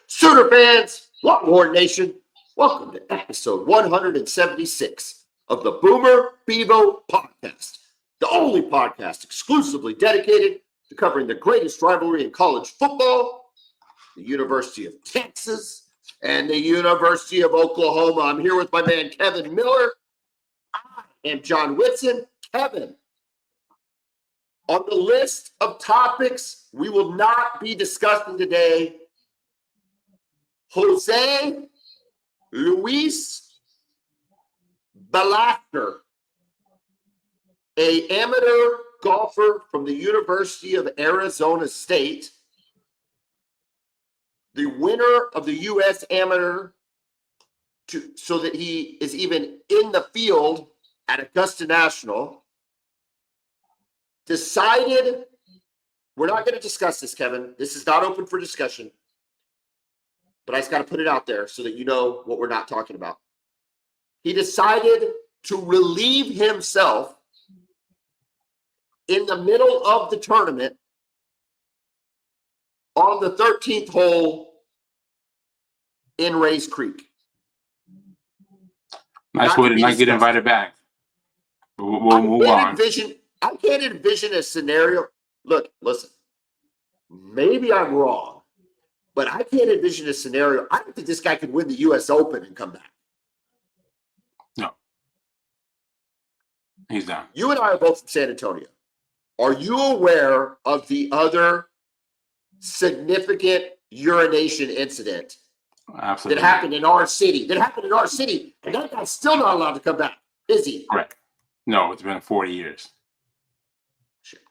Sooner fans, Longhorn Nation, welcome to episode 176 of the Bevo Podcast, the only podcast exclusively dedicated to covering the greatest rivalry in college football, the University of Texas, and the University of Oklahoma. I'm here with my man, Kevin Miller. I am John Whitson. Kevin, on the list of topics we will not be discussing today, Jose Luis Balaster, an amateur golfer from the University of Arizona State, the winner of the U.S. Amateur, so that he is even in the field at Augusta National, decided, we're not going to discuss this, Kevin. This is not open for discussion. But I just got to put it out there so that you know what we're not talking about. He decided to relieve himself in the middle of the tournament on the 13th hole in Rays Creek. Nice way to not get invited back. We'll move on. I can't envision a scenario. Look, listen, maybe I'm wrong, but I can't envision a scenario. I don't think this guy could win the U.S. Open and come back. No. He's done. You and I are both from San Antonio. Are you aware of the other significant urination incident Absolutely. that happened in our city? And that guy's still not allowed to come back, is he? Correct. No, it's been 40 years.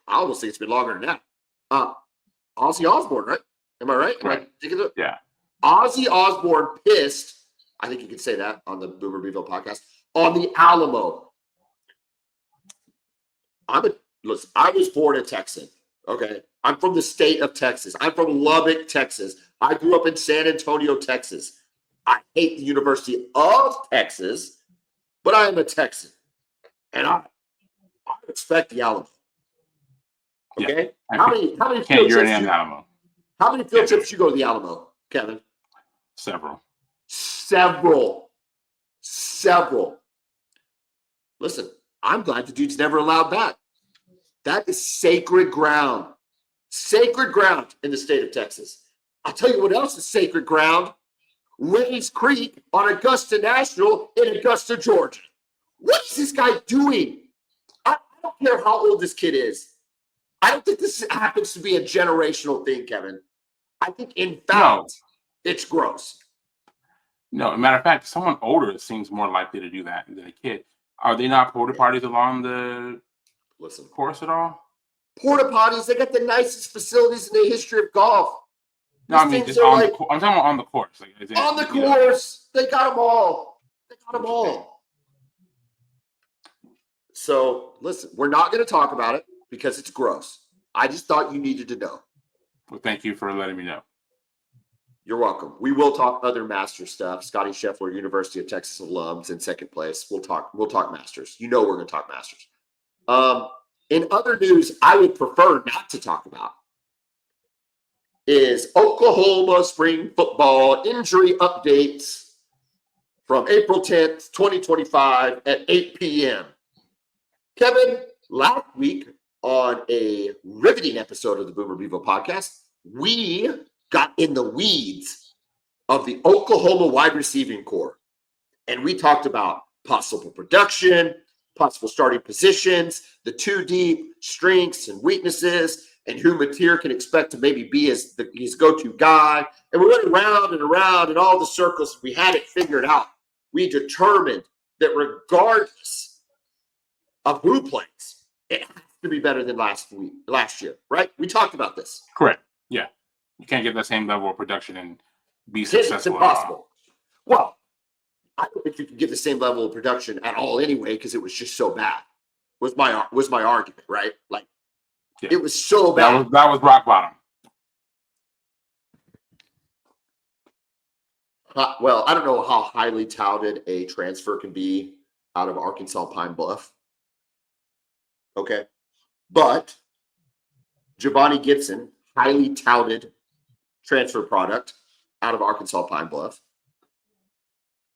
I almost think it's been longer than that. Ozzy Osbourne, right? Am I right? Right. Yeah. Ozzy Osbourne pissed, I think you can say that on the Bevo Podcast, on the Alamo. Listen, I was born a Texan, okay? I'm from the state of Texas. I'm from Lubbock, Texas. I grew up in San Antonio, Texas. I hate the University of Texas, but I am a Texan. And I respect the Alamo. Okay? Yeah. How many field trips Alamo? How many field trips you go to the Alamo, Kevin? Several. Listen, I'm glad the dude's never allowed back. That is sacred ground. Sacred ground in the state of Texas. I'll tell you what else is sacred ground. Rays Creek on Augusta National in Augusta, Georgia. What is this guy doing? I don't care how old this kid is. I don't think this happens to be a generational thing, Kevin. I think, in fact, it's gross. No, matter of fact, someone older seems more likely to do that than a kid. Are they not porta parties along the course at all? Porta potties, they got the nicest facilities in the history of golf. No, I mean, just on I'm talking about on the course. On the course, they got them all. So, listen, we're not going to talk about it because it's gross. I just thought you needed to know. Well, thank you for letting me know. You're welcome. We will talk other Masters stuff. Scotty Scheffler, University of Texas alums in second place. We'll talk Masters. You know we're going to talk Masters. In other news, I would prefer not to talk about is Oklahoma spring football injury updates from April 10th, 2025 at 8 p.m. Kevin, last week on a riveting episode of the Bevo Podcast, we got in the weeds of the Oklahoma wide receiving core. And we talked about possible production, possible starting positions, the two deep strengths and weaknesses, and who Mateer can expect to maybe be his go-to guy. And we went around and around in all the circles. We had it figured out. We determined that regardless of who plays, it has to be better than last year, right? We talked about this. Correct. Yeah. You can't get that same level of production and be successful. It's impossible. Well, I don't think you can get the same level of production at all anyway because it was just so bad. Was my argument, right? Like, It was so bad. That was rock bottom. Well, I don't know how highly touted a transfer can be out of Arkansas Pine Bluff. Okay. But Giovanni Gibson, highly touted transfer product out of Arkansas Pine Bluff,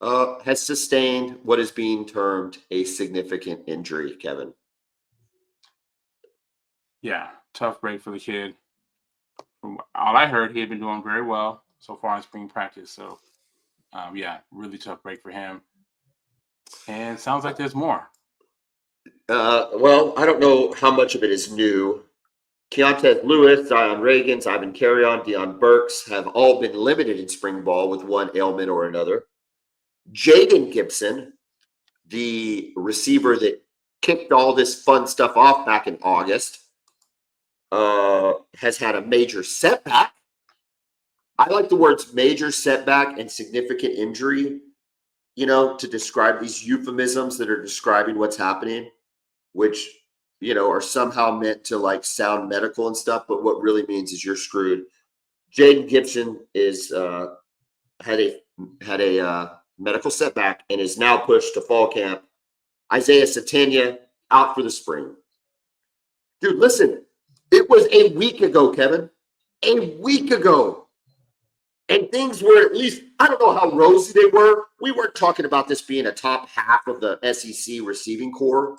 has sustained what is being termed a significant injury, Kevin. Yeah, tough break for the kid. From all I heard, he had been doing very well so far in spring practice. So, yeah, really tough break for him. And sounds like there's more. Well, I don't know how much of it is new. Keontae Lewis, Zion Reagan, Ivan Carrion, Deion Burks have all been limited in spring ball with one ailment or another. Jaden Gibson, the receiver that kicked all this fun stuff off back in August, has had a major setback. I like the words major setback and significant injury, to describe these euphemisms that are describing what's happening, which, are somehow meant to like sound medical and stuff, but what really means is you're screwed. Jaden Gibson is had a medical setback and is now pushed to fall camp. Isaiah Satania out for the spring. Dude, listen, it was a week ago, Kevin. A week ago. And things were at least, I don't know how rosy they were. We weren't talking about this being a top half of the SEC receiving core.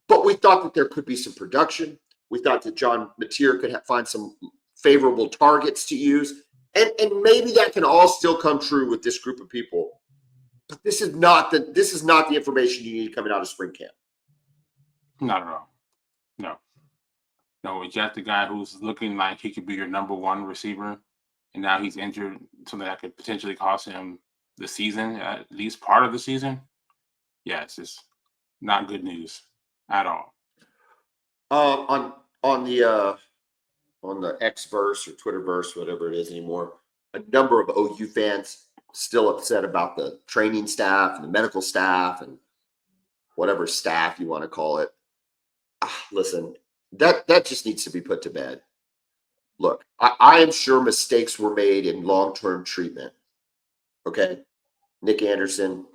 But we thought that there could be some production. We thought that John Mateer could find some favorable targets to use. And maybe that can all still come true with this group of people. But this is not the information you need coming out of spring camp. Not at all. No, you got the guy who's looking like he could be your number one receiver, and now he's injured, something that could potentially cost him the season, at least part of the season. Yeah, it's just not good news at all. On the Xverse or Twitterverse, whatever it is anymore, a number of OU fans still upset about the training staff and the medical staff and whatever staff you want to call it. Listen, that just needs to be put to bed. Look, I am sure mistakes were made in long-term treatment. Okay, Nick Anderson,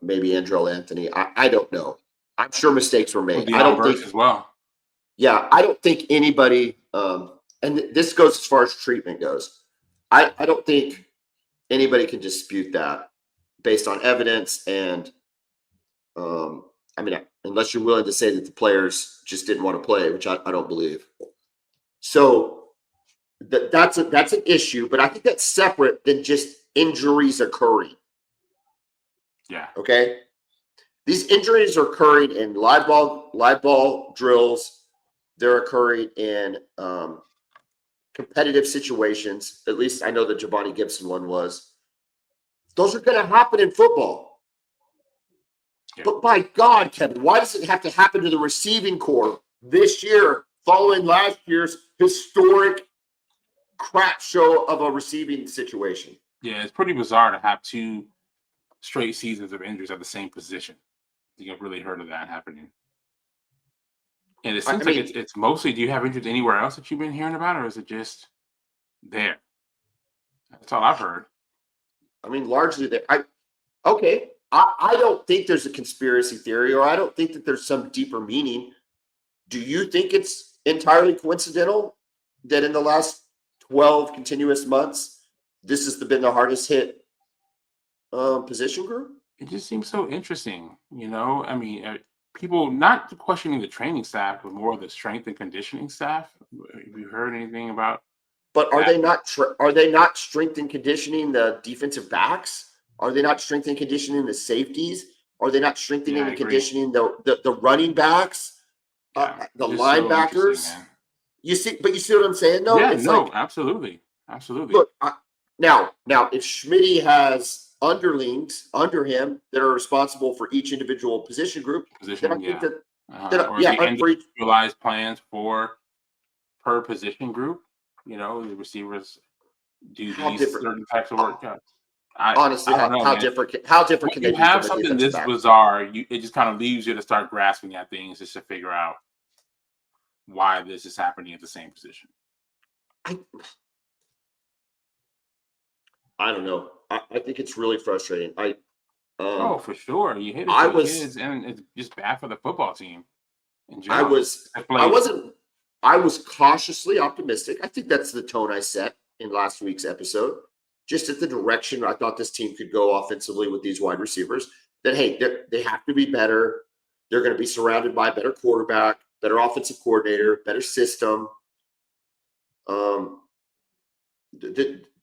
maybe Andrell Anthony. I don't know. I'm sure mistakes were made. I don't think as well. Yeah, I don't think anybody, and this goes as far as treatment goes. I don't think anybody can dispute that based on evidence. And unless you're willing to say that the players just didn't want to play, which I don't believe. So that's an issue, but I think that's separate than just injuries occurring. Yeah. Okay. These injuries are occurring in live ball drills. They're occurring in competitive situations. At least I know the Javonte Gibson one was. Those are going to happen in football. Yeah. But by God, Kevin, why does it have to happen to the receiving core this year, following last year's historic crap show of a receiving situation? Yeah, it's pretty bizarre to have 2 straight seasons of injuries at the same position. I think I've really heard of that happening. And it seems like it's mostly, do you have injuries anywhere else that you've been hearing about, or is it just there? That's all I've heard. Largely there. I don't think there's a conspiracy theory, or I don't think that there's some deeper meaning. Do you think it's entirely coincidental that in the last 12 continuous months, this has been the hardest hit position group? It just seems so interesting, people not questioning the training staff, but more the strength and conditioning staff. Have you heard anything about? But are they not strength and conditioning the defensive backs? Are they not strength and conditioning the safeties? Are they not strengthening and conditioning the running backs, the linebackers? So you see what I'm saying? No, absolutely. Look, now if Schmitty has underlings under him that are responsible for each individual position group, individualized plans per position group. The receivers do these certain types of workouts. Honestly, how different can they be? You have something this bizarre, it just kind of leaves you to start grasping at things just to figure out why this is happening at the same position. I don't know. I think it's really frustrating. For sure. You hate it for the kids, and it's just bad for the football team. I wasn't I was cautiously optimistic. I think that's the tone I set in last week's episode. Just at the direction I thought this team could go offensively with these wide receivers. That, hey, they have to be better. They're going to be surrounded by a better quarterback, better offensive coordinator, better system.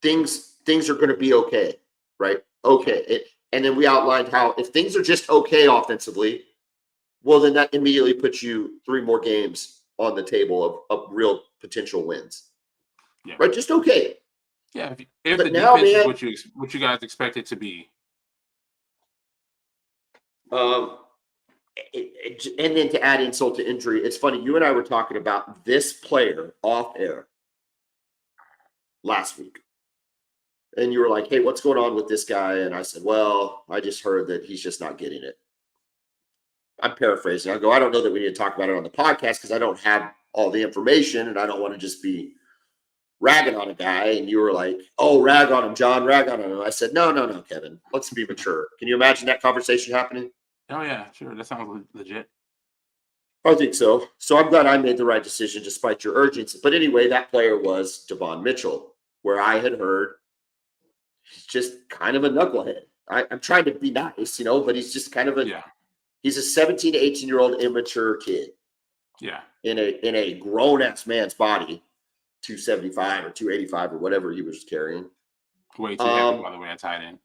Things are going to be okay, right? Okay. And then we outlined how if things are just okay offensively, well, then that immediately puts you 3 more games on the table of real potential wins. Yeah. Right? Just okay. Yeah. If But the now, defense man, is what you guys expect it to be. And then to add insult to injury, it's funny. You and I were talking about this player off air last week. And you were like, hey, what's going on with this guy? And I said, well, I just heard that he's just not getting it. I'm paraphrasing. I go, I don't know that we need to talk about it on the podcast because I don't have all the information and I don't want to just be ragging on a guy. And you were like, oh, rag on him, John, rag on him. I said, no, Kevin, let's be mature. Can you imagine that conversation happening? Oh, yeah, sure. That sounds legit. I think so. So I'm glad I made the right decision despite your urgency. But anyway, that player was Devon Mitchell, where I had heard he's just kind of a knucklehead. I'm trying to be nice, but he's just kind of he's a 17 to 18-year-old immature kid. Yeah. In a grown-ass man's body, 275 or 285 or whatever he was carrying. Way too heavy, by the way, at tight end.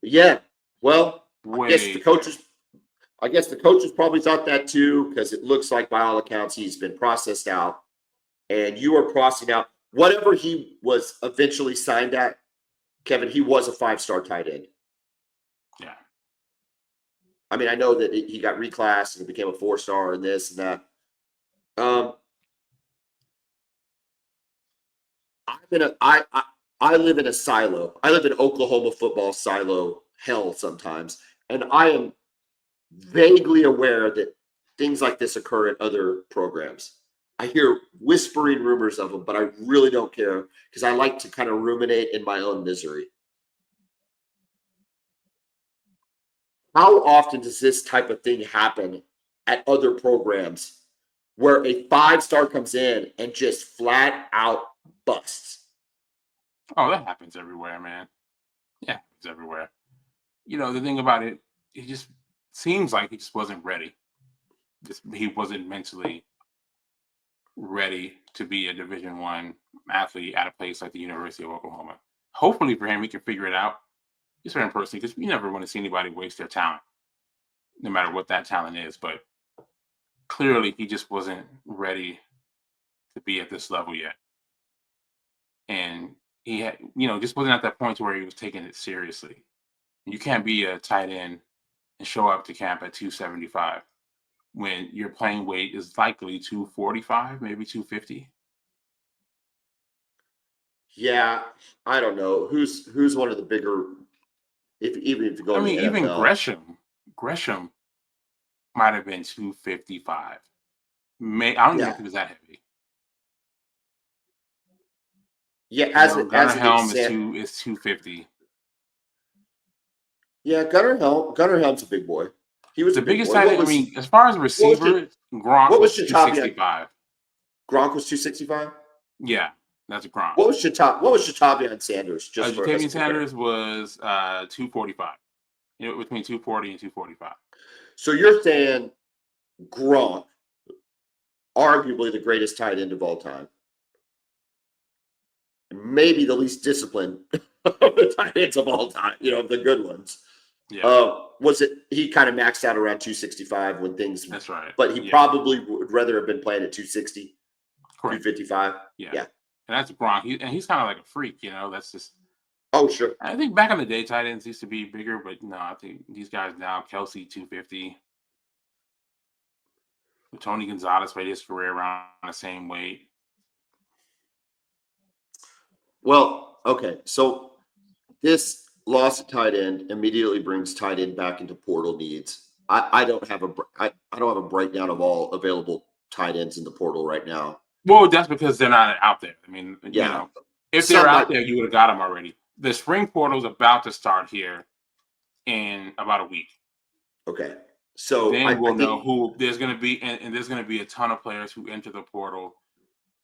Yeah. Well, I guess the coaches probably thought that too, because it looks like by all accounts he's been processed out. And you are crossing out whatever he was eventually signed at, Kevin, he was a 5-star tight end. Yeah. I mean, I know that he got reclassed and became a 4-star and this and that. I live in a silo. I live in Oklahoma football silo hell sometimes. And I am vaguely aware that things like this occur in other programs. I hear whispering rumors of them, but I really don't care because I like to kind of ruminate in my own misery. How often does this type of thing happen at other programs where a 5-star comes in and just flat out busts? Oh, that happens everywhere, man. Yeah, it's everywhere. The thing about it, it just seems like he just wasn't ready. He wasn't mentally ready to be a Division I athlete at a place like the University of Oklahoma. Hopefully for him, he can figure it out. Just for him personally, because you never want to see anybody waste their talent, no matter what that talent is. But clearly, he just wasn't ready to be at this level yet. And he had, just wasn't at that point where he was taking it seriously. You can't be a tight end and show up to camp at 275 when your playing weight is likely 245, maybe 250. Yeah, I don't know who's one of the bigger. Even if you go to the even NFL. Gresham might have been 255. I don't even know if he was that heavy. Yeah, Gunnar Helm is 250. Yeah, Gunnar Helm's a big boy. He was the biggest tight end. As far as a receiver, Gronk was 265. Gronk was 265? Yeah, that's a Gronk. What was Jatavian Sanders? Jatavian Sanders was 245. Between 240 and 245. So you're saying Gronk, arguably the greatest tight end of all time, maybe the least disciplined of the tight ends of all time, the good ones. Yeah. He kind of maxed out around 265 when things. That's right. But he probably would rather have been playing at 260, correct. 255. Yeah. And that's Gronk. He's kind of like a freak, That's just. Oh, sure. I think back in the day, tight ends used to be bigger, but no, I think these guys now, Kelsey 250. Tony Gonzalez played his career around the same weight. Well, okay. So this loss of tight end immediately brings tight end back into portal needs. I don't have a breakdown of all available tight ends in the portal right now. Well, that's because they're not out there. I mean, if they were out there, you would have got them already. The spring portal is about to start here in about a week. Okay. So then we'll I know think who there's going to be, and there's going to be a ton of players who enter the portal.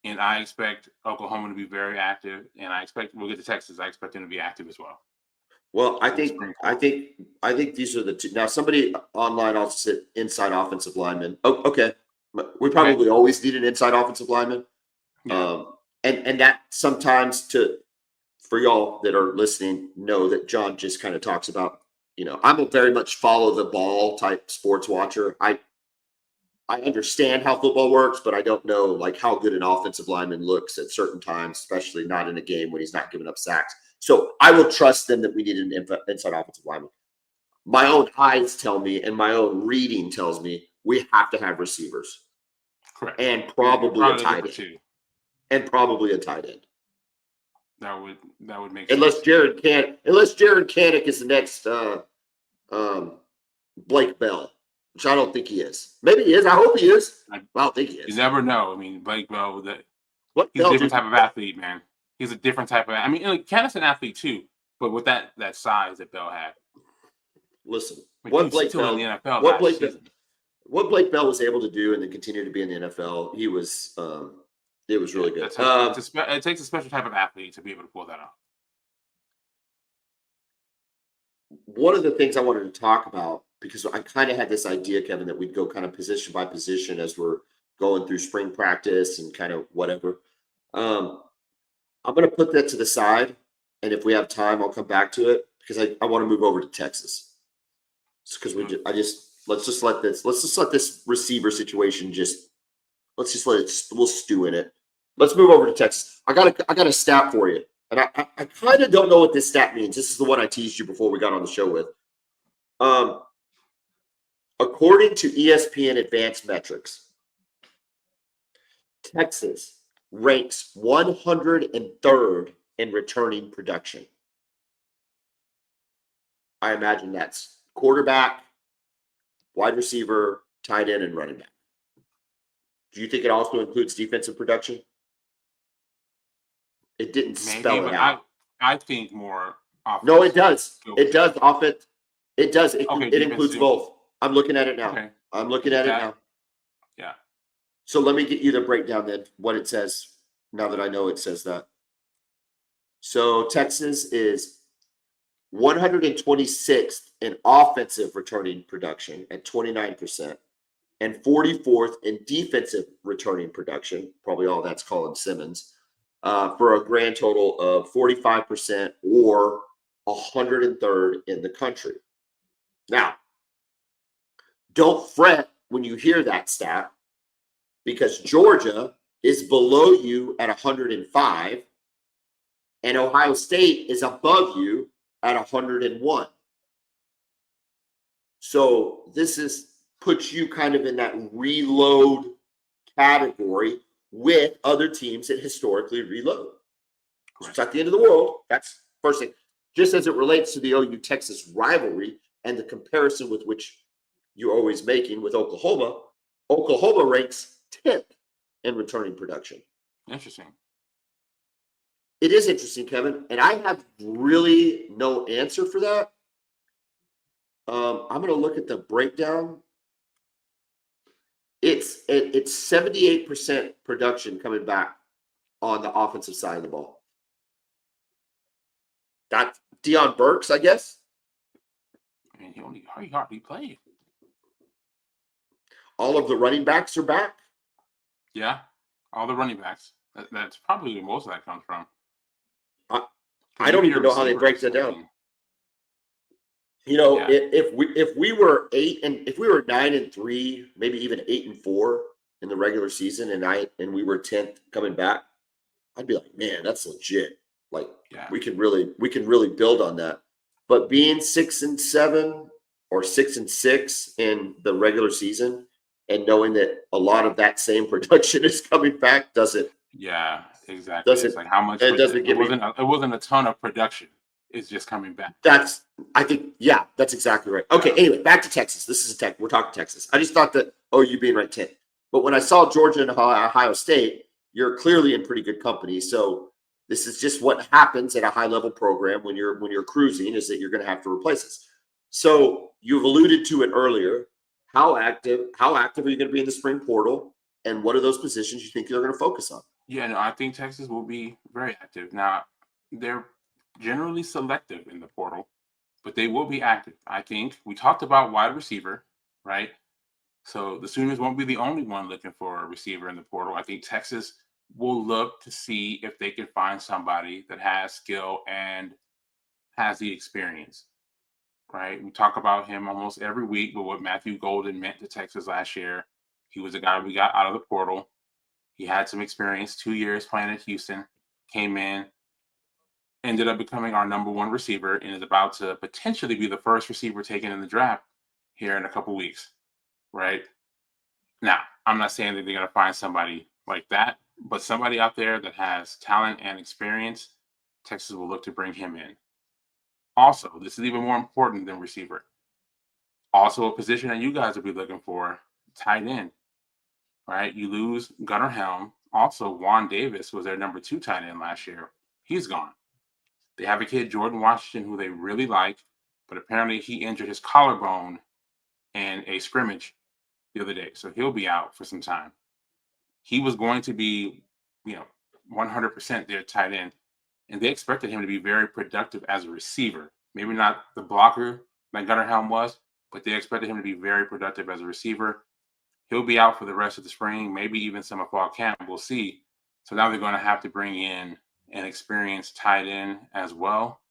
And I expect Oklahoma to be very active, and I expect we'll get to Texas. I expect them to be active as well. Well, in the spring portal. I think these are the two. Now, somebody online also said inside offensive lineman. Oh, okay. We probably always need an inside offensive lineman. Yeah. And that sometimes for y'all that are listening, know that John just kind of talks about, I'm a very much follow the ball type sports watcher. I understand how football works, but I don't know like how good an offensive lineman looks at certain times, especially not in a game when he's not giving up sacks. So I will trust them that we need an inside offensive lineman. My own eyes tell me, and my own reading tells me, we have to have receivers. Correct. And probably a tight end. And probably a tight end. That would make unless sense. Jared Kanik is the next Blake Bell, which I don't think he is. Maybe he is. I hope he is. I don't think he is. You never know. I mean, Blake Bell, he's a different type of athlete, man. He's a different type of. I mean, Kanik's an athlete too, but with that size that Bell had. Listen, what Blake Bell in the NFL what Blake Bell was able to do and then continue to be in the NFL, he was. It was really good. It takes a special type of athlete to be able to pull that off. One of the things I wanted to talk about, because I kind of had this idea, Kevin, that we'd go kind of position by position as we're going through spring practice and kind of whatever. I'm going to put that to the side, and if we have time, I'll come back to it because I want to move over to Texas. Because let's just let this receiver situation we'll stew in it. Let's move over to Texas. I got a stat for you. And I kind of don't know what this stat means. This is the one I teased you before we got on the show with. According to ESPN Advanced Metrics, Texas ranks 103rd in returning production. I imagine that's quarterback, wide receiver, tight end, and running back. Do you think it also includes defensive production? It didn't spell it out. I think more offense. No, it does. It does. Offense. It does. It includes both. I'm looking at it now. Okay. I'm looking at it now. Yeah. So let me get you the breakdown then, what it says, now that I know it says that. So Texas is 126th in offensive returning production at 29%. And 44th in defensive returning production, probably all that's Colin Simmons, for a grand total of 45% or 103rd in the country. Now, don't fret when you hear that stat, because Georgia is below you at 105, and Ohio State is above you at 101. So this puts you kind of in that reload category with other teams that historically reload. So it's not the end of the world. That's first thing. Just as it relates to the OU Texas rivalry and the comparison with which you're always making with Oklahoma, Oklahoma ranks 10th in returning production. Interesting. It is interesting, Kevin, and I have really no answer for that. I'm going to look at the breakdown. It's 78% production coming back on the offensive side of the ball. That's Deion Burks, I guess. I mean, he hardly played. All of the running backs are back. Yeah, all the running backs. That's probably where most of that comes from. I don't even know how they break that down. If we were 9-3, maybe even 8-4 in the regular season, and we were 10th coming back, I'd be like, man, that's legit. Like, we can really build on that. But being 6-7 or 6-6 in the regular season, and knowing that a lot of that same production is coming back, doesn't. Yeah, exactly. It's like how much. It wasn't a ton of production. It's just coming back. That's exactly right. Okay, anyway, back to Texas. This is we're talking Texas. I just thought that you being ranked 10th. But when I saw Georgia and Ohio State, you're clearly in pretty good company. So this is just what happens at a high-level program when you're cruising, is that you're going to have to replace us. So you've alluded to it earlier. how active are you going to be in the spring portal, and what are those positions you think they're going to focus on? Yeah, no, I think Texas will be very active. Now, they're generally selective in the portal, but they will be active. I think we talked about wide receiver, right? So the Sooners won't be the only one looking for a receiver in the portal. I think Texas will look to see if they can find somebody that has skill and has the experience, right? We talk about him almost every week, but what Matthew Golden meant to Texas last year. He was a guy we got out of the portal. He had some experience, 2 years playing at Houston, came in, ended up becoming our number one receiver, and is about to potentially be the first receiver taken in the draft here in a couple weeks, right? Now, I'm not saying that they're going to find somebody like that, but somebody out there that has talent and experience, Texas will look to bring him in. Also, this is even more important than receiver. Also, a position that you guys will be looking for, tight end, right? You lose Gunnar Helm. Also, Juan Davis was their number 2 tight end last year. He's gone. They have a kid, Jordan Washington, who they really like, but apparently he injured his collarbone in a scrimmage the other day, so he'll be out for some time. He was going to be, 100% their tight end, and they expected him to be very productive as a receiver. Maybe not the blocker like Gunnar Helm was, but they expected him to be very productive as a receiver. He'll be out for the rest of the spring, maybe even some of fall camp. We'll see. So now they're going to have to bring in an experienced tight end as well.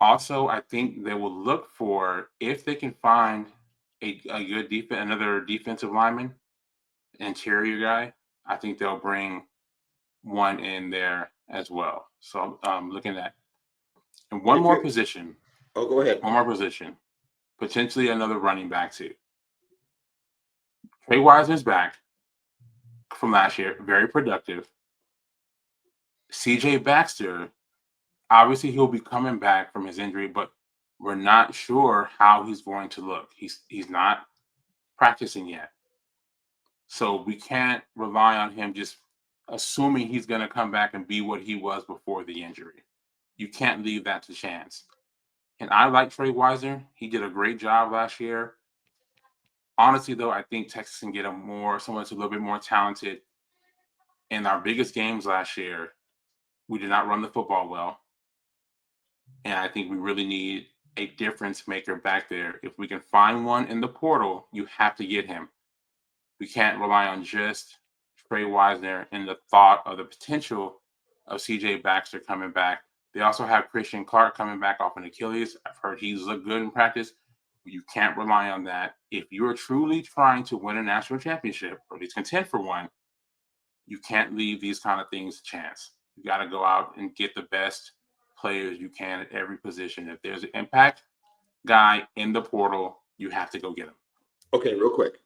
Also, I think they will look for, if they can find a good another defensive lineman, interior guy, I think they'll bring one in there as well. So looking at and one more position. Oh, go ahead. One more position. Potentially another running back too. Trey Wiseman's back from last year, very productive. CJ Baxter, obviously he'll be coming back from his injury, but we're not sure how he's going to look. He's not practicing yet. So we can't rely on him just assuming he's going to come back and be what he was before the injury. You can't leave that to chance. And I like Trey Wiseman. He did a great job last year. Honestly, though, I think Texas can get someone that's a little bit more talented. In our biggest games last year, we did not run the football well. And I think we really need a difference maker back there. If we can find one in the portal, you have to get him. We can't rely on just Trey Wiseman and the thought of the potential of CJ Baxter coming back. They also have Christian Clark coming back off an Achilles. I've heard he's looked good in practice. You can't rely on that. If you're truly trying to win a national championship, or at least contend for one, you can't leave these kind of things to chance. You got to go out and get the best players you can at every position. If there's an impact guy in the portal, you have to go get him. Okay, real quick.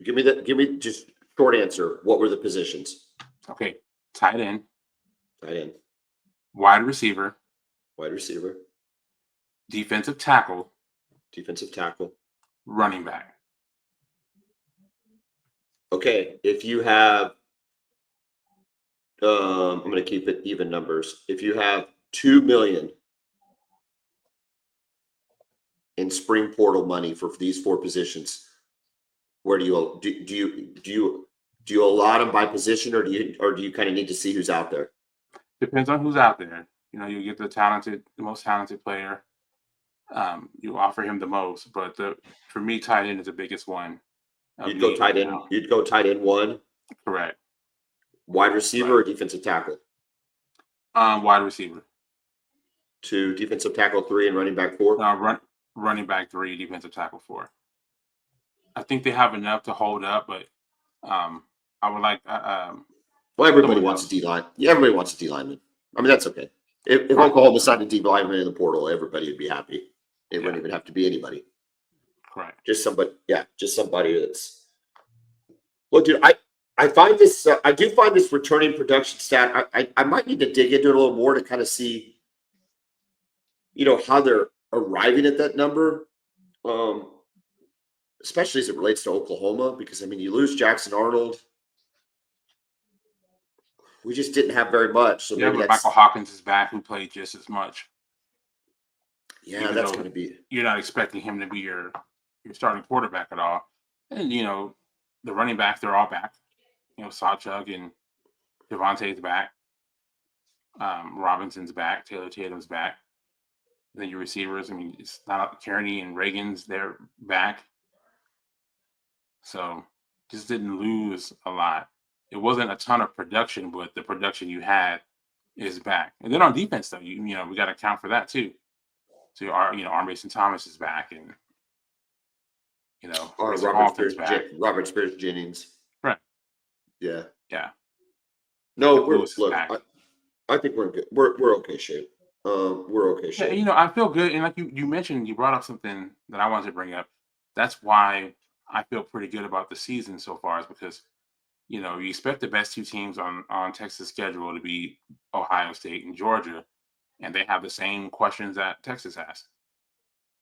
Give me just short answer. What were the positions? Okay, tight end. Tight end. Wide receiver. Wide receiver. Defensive tackle. Defensive tackle. Running back. Okay, if you have, I'm going to keep it even numbers. If you have $2 million in spring portal money for these 4 positions, where do you allot them by position, or do you kind of need to see who's out there? Depends on who's out there. You get the most talented player. You offer him the most, but for me, tight end is the biggest one. You'd go tight end. You'd go tight end 1. Correct. Wide receiver or defensive tackle? Wide receiver. 2, defensive tackle 3, and running back 4. Running back 3, defensive tackle 4. I think they have enough to hold up, but I would like. Well, everybody wants a D line. Yeah, everybody wants a D lineman. I mean, that's okay. If Oklahoma decided a D lineman in the portal, everybody would be happy. It wouldn't even have to be anybody. Correct. Just somebody. Yeah, just somebody that's. Well, dude, I find this. I do find this returning production stat. I might need to dig into it a little more to kind of see, how they're arriving at that number. Especially as it relates to Oklahoma, because I mean, you lose Jackson Arnold. We just didn't have very much. So maybe but Michael Hawkins is back, who played just as much. Yeah, that's going to be. You're not expecting him to be your your starting quarterback at all. And the running backs, they're all back. Sawchuk and Devontae's back. Robinson's back. Taylor Tatum's back. And then your receivers, I mean, it's not Kearney and Reagan's, they're back. So just didn't lose a lot. It wasn't a ton of production, but the production you had is back. And then on defense, though, we got to account for that too. So our Mason Thomas is back, and Robert Spears Jennings. Right. Yeah. Yeah. No, I think we're good. We're okay shape. We're okay shape. Yeah, I feel good, and like you mentioned, you brought up something that I wanted to bring up. That's why I feel pretty good about the season so far, is because you expect the best two teams on Texas' schedule to be Ohio State and Georgia, and they have the same questions that Texas has.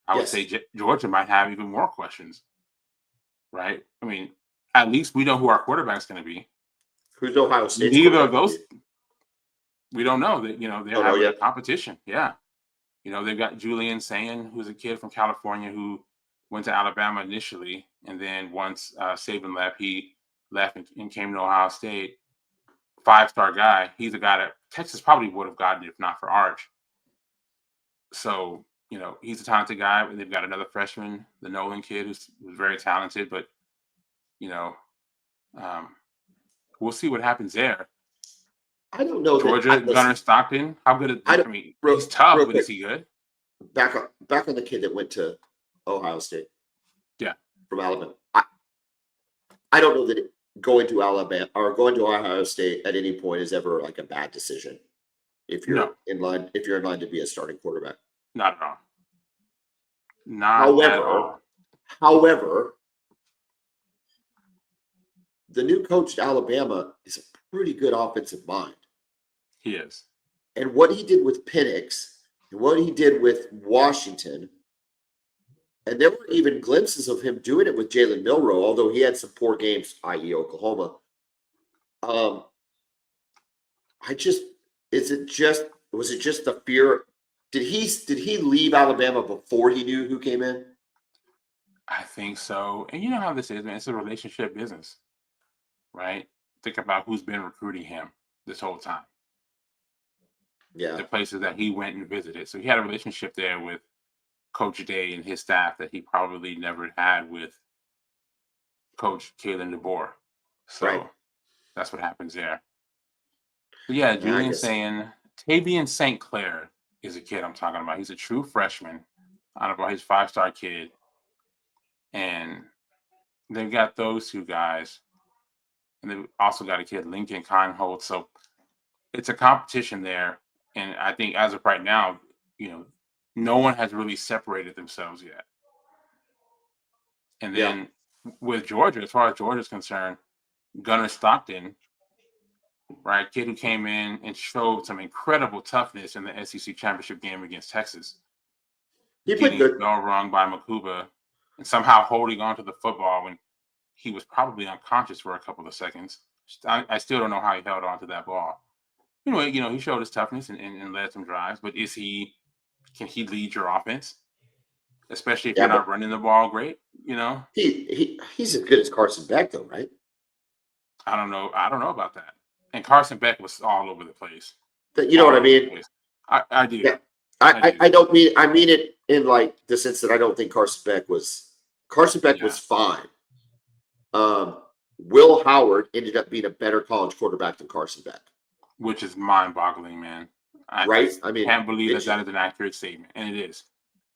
I would say Georgia might have even more questions, right? I mean, at least we know who our quarterback's going to be. Who's Ohio State? Neither of those, we don't know. That they're having a competition. Yeah, they've got Julian Sayin, who's a kid from California who went to Alabama initially, and then once Saban left, he left and came to Ohio State. 5-star guy. He's a guy that Texas probably would have gotten if not for Arch. So, he's a talented guy. They've got another freshman, the Nolan kid, who's very talented. But, we'll see what happens there. I don't know. Georgia, Gunnar Stockton. How good is he's tough, but is he good? Back on the kid that went to Ohio State. Yeah. From Alabama. I don't know that going to Alabama or going to Ohio State at any point is ever like a bad decision. If you're in line to be a starting quarterback. Not at all. At all. However, the new coach at Alabama is a pretty good offensive mind. He is. And what he did with Penix and what he did with Washington, and there were even glimpses of him doing it with Jalen Milroe, although he had some poor games, i.e. Oklahoma. Was it just the fear? Did he leave Alabama before he knew who came in? I think so. And you know how this is, man. It's a relationship business, right? Think about who's been recruiting him this whole time. Yeah. The places that he went and visited. So he had a relationship there with Coach Day and his staff that he probably never had with Coach Kalen DeBoer. So That's what happens there. But yeah, Julian's saying Tavian St. Clair is a kid I'm talking about. He's a true freshman out of his 5-star kid. And they've got those two guys. And they've also got a kid, Lincoln Kineholt. So it's a competition there. And I think as of right now, no one has really separated themselves yet. And then with Georgia, as far as Georgia's concerned, Gunnar Stockton, right, kid who came in and showed some incredible toughness in the SEC championship game against Texas. He played good. Bell rung by Makuba and somehow holding on to the football when he was probably unconscious for a couple of seconds. I still don't know how he held on to that ball. Anyway, he showed his toughness and led some drives, but can he lead your offense? Especially if you're not running the ball great, He's as good as Carson Beck, though, right? I don't know about that. And Carson Beck was all over the place. You know what I mean? I do. Yeah. I don't mean it in like the sense that I don't think Carson Beck was fine. Will Howard ended up being a better college quarterback than Carson Beck. Which is mind-boggling, man. I can't believe that is an accurate statement, and it is.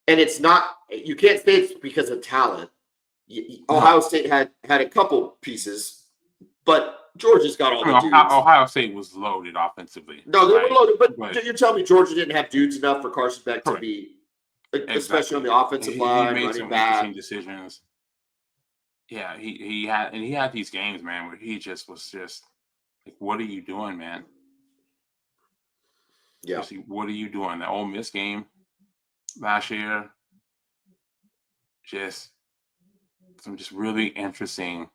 And it's not. You can't say it's because of talent. Ohio State had a couple pieces, but Georgia's got all the dudes. Ohio State was loaded offensively. No, they were loaded, but you're telling me Georgia didn't have dudes enough for Carson Beck to be, especially on the offensive line, he made running some back decisions. Yeah, he had these games, man, where he was like, "What are you doing, man?" Yeah. What are you doing? The Ole Miss game last year, some really interesting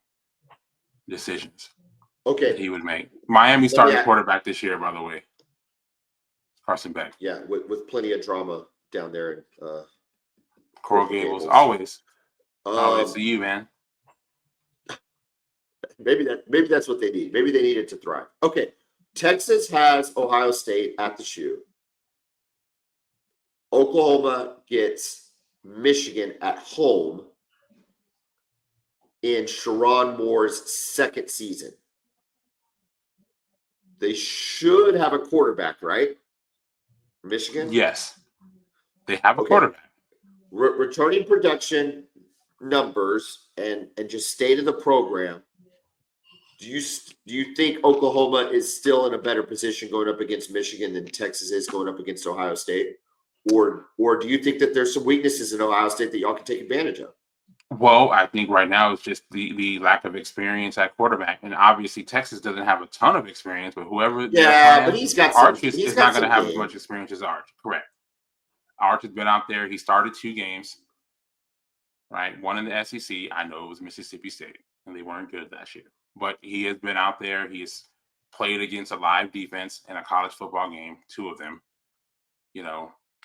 decisions. Okay. That he would make. Miami starting quarterback this year, by the way. Carson Beck. Yeah, with plenty of drama down there in Coral Gables. Always. Oh, it's you, man. Maybe that's what they need. Maybe they need it to thrive. Okay. Texas has Ohio State at the shoe. Oklahoma gets Michigan at home in Sharon Moore's second season. They should have a quarterback, right? Michigan? Yes. They have a quarterback. Returning production numbers and just state of the program. Do you think Oklahoma is still in a better position going up against Michigan than Texas is going up against Ohio State? Or do you think that there's some weaknesses in Ohio State that y'all can take advantage of? Well, I think right now it's just the lack of experience at quarterback, and obviously Texas doesn't have a ton of experience. But whoever, but he's got Arch some, is not going to have as much experience as Arch. Correct. Arch has been out there. He started 2 games, right? One in the SEC. I know it was Mississippi State, and they weren't good last year. But he has been out there. He's played against a live defense in a college football game, 2 of them.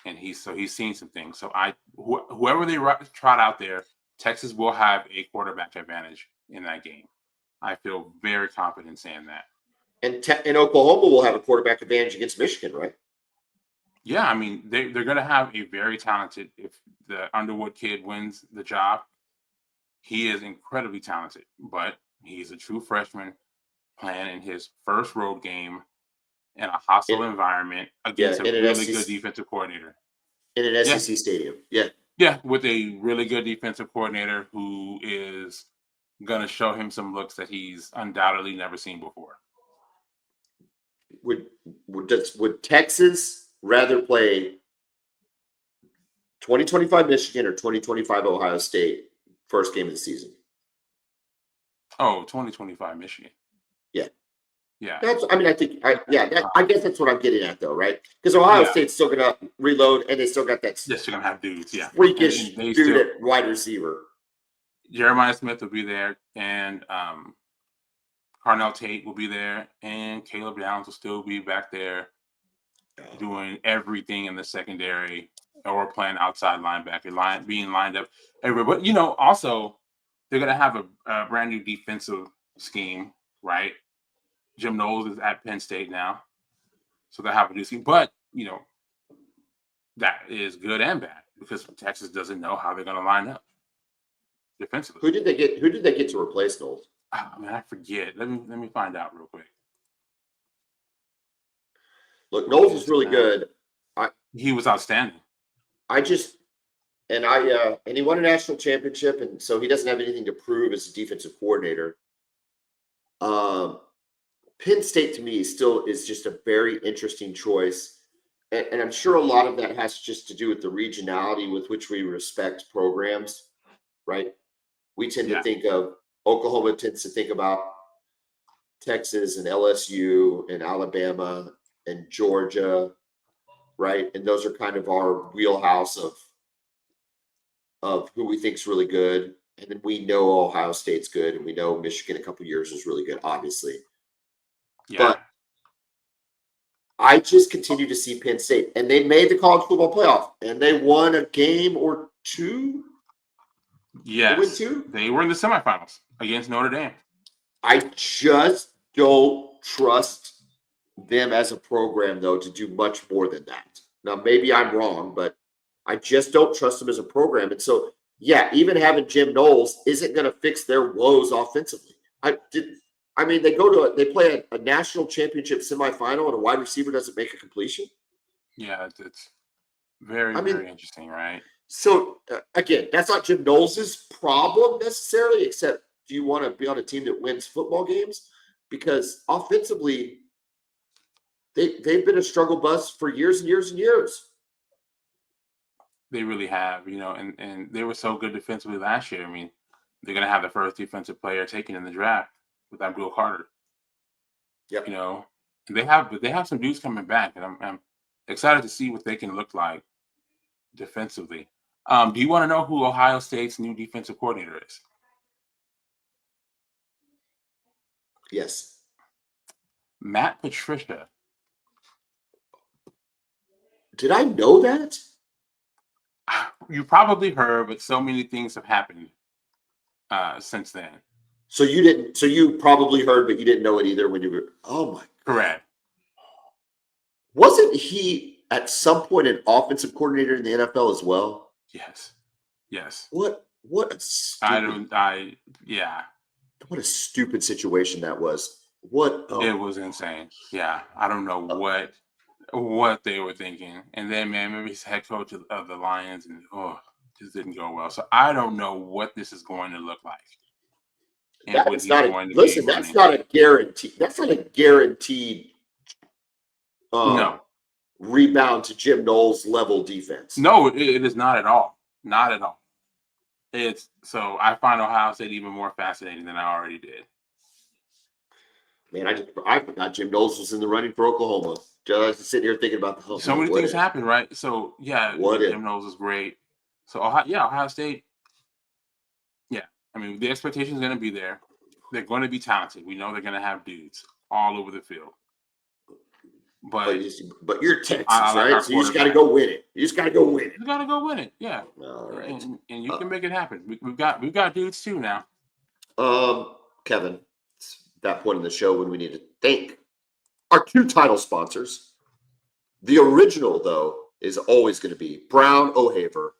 And he's seen some things. So whoever they trot out there, Texas will have a quarterback advantage in that game. I feel very confident saying that. And Oklahoma will have a quarterback advantage against Michigan, right? Yeah, I mean, they're going to have a very talented, if the Underwood kid wins the job, he is incredibly talented, but he's a true freshman playing in his first road game in a hostile environment against a really good defensive coordinator. In an SEC stadium, Yeah, with a really good defensive coordinator who is going to show him some looks that he's undoubtedly never seen before. Would Texas rather play 2025 Michigan or 2025 Ohio State first game of the season? Oh, 2025 Michigan. Yeah. Yeah. I guess that's what I'm getting at, though, right? Because Ohio State's still going to reload, and they still got that they're going to have dudes, freakish dude at wide receiver. Jeremiah Smith will be there, and Carnell Tate will be there, and Caleb Downs will still be back there doing everything in the secondary or playing outside linebacker, being lined up everywhere. But, also, they're going to have a brand new defensive scheme, right? Jim Knowles is at Penn State now, so they'll have a new scheme. But, that is good and bad because Texas doesn't know how they're going to line up defensively. Who did they get to replace Knowles? Oh, man, I forget. Let me find out real quick. Look, Knowles is really good. He was outstanding. And he won a national championship, and so he doesn't have anything to prove as a defensive coordinator. Penn State to me still is just a very interesting choice. And I'm sure a lot of that has just to do with the regionality with which we respect programs, right? We tend to think of Oklahoma tends to think about Texas and LSU and Alabama and Georgia, right? And those are kind of our wheelhouse of who we think is really good. And then we know Ohio State's good, and we know Michigan a couple of years was really good, obviously. Yeah. But I just continue to see Penn State, and they made the college football playoff, and they won a game or 2. Yes, they were in the semifinals against Notre Dame. I just don't trust them as a program, though, to do much more than that. Now, maybe I'm wrong, but I just don't trust them as a program. And so, even having Jim Knowles isn't going to fix their woes offensively. They play a national championship semifinal, and a wide receiver doesn't make a completion. Yeah, it's very interesting, right? So, again, that's not Jim Knowles' problem necessarily, except do you want to be on a team that wins football games? Because offensively, they've been a struggle bus for years and years and years. They really have, and they were so good defensively last year. I mean, they're going to have the first defensive player taken in the draft with Abdul Carter. Yep. They have some dudes coming back, and I'm excited to see what they can look like defensively. Do you want to know who Ohio State's new defensive coordinator is? Yes. Matt Patricia. Did I know that? You probably heard, but so many things have happened since then. So you didn't. So you probably heard, but you didn't know it either when you were. Oh my! Correct. Wasn't he at some point an offensive coordinator in the NFL as well? Yes. Yes. What a stupid. Yeah. What a stupid situation that was. What? Oh. It was insane. Yeah. I don't know what they were thinking. And then, man, maybe he's head coach of the Lions, and just didn't go well. So I don't know what this is going to look like. And that what is he's not going a, to listen. be That's running. not a guarantee. That's not a guaranteed. No. Rebound to Jim Knowles level defense. No, it is not at all. Not at all. So I find Ohio State even more fascinating than I already did. Man, I forgot Jim Knowles was in the running for Oklahoma. Just sitting here thinking about So many things happen, right? So yeah, Jim Knowles is great. So Ohio State. Yeah, I mean the expectation is going to be there. They're going to be talented. We know they're going to have dudes all over the field. But you're Texas, right? So you just got to go win it. You just got to go win it. You got to go win it. Yeah. All right. And you can make it happen. We've got dudes too now. Kevin, it's that point in the show when we need to thank our two title sponsors. The original, though, is always going to be Brown O'Haver,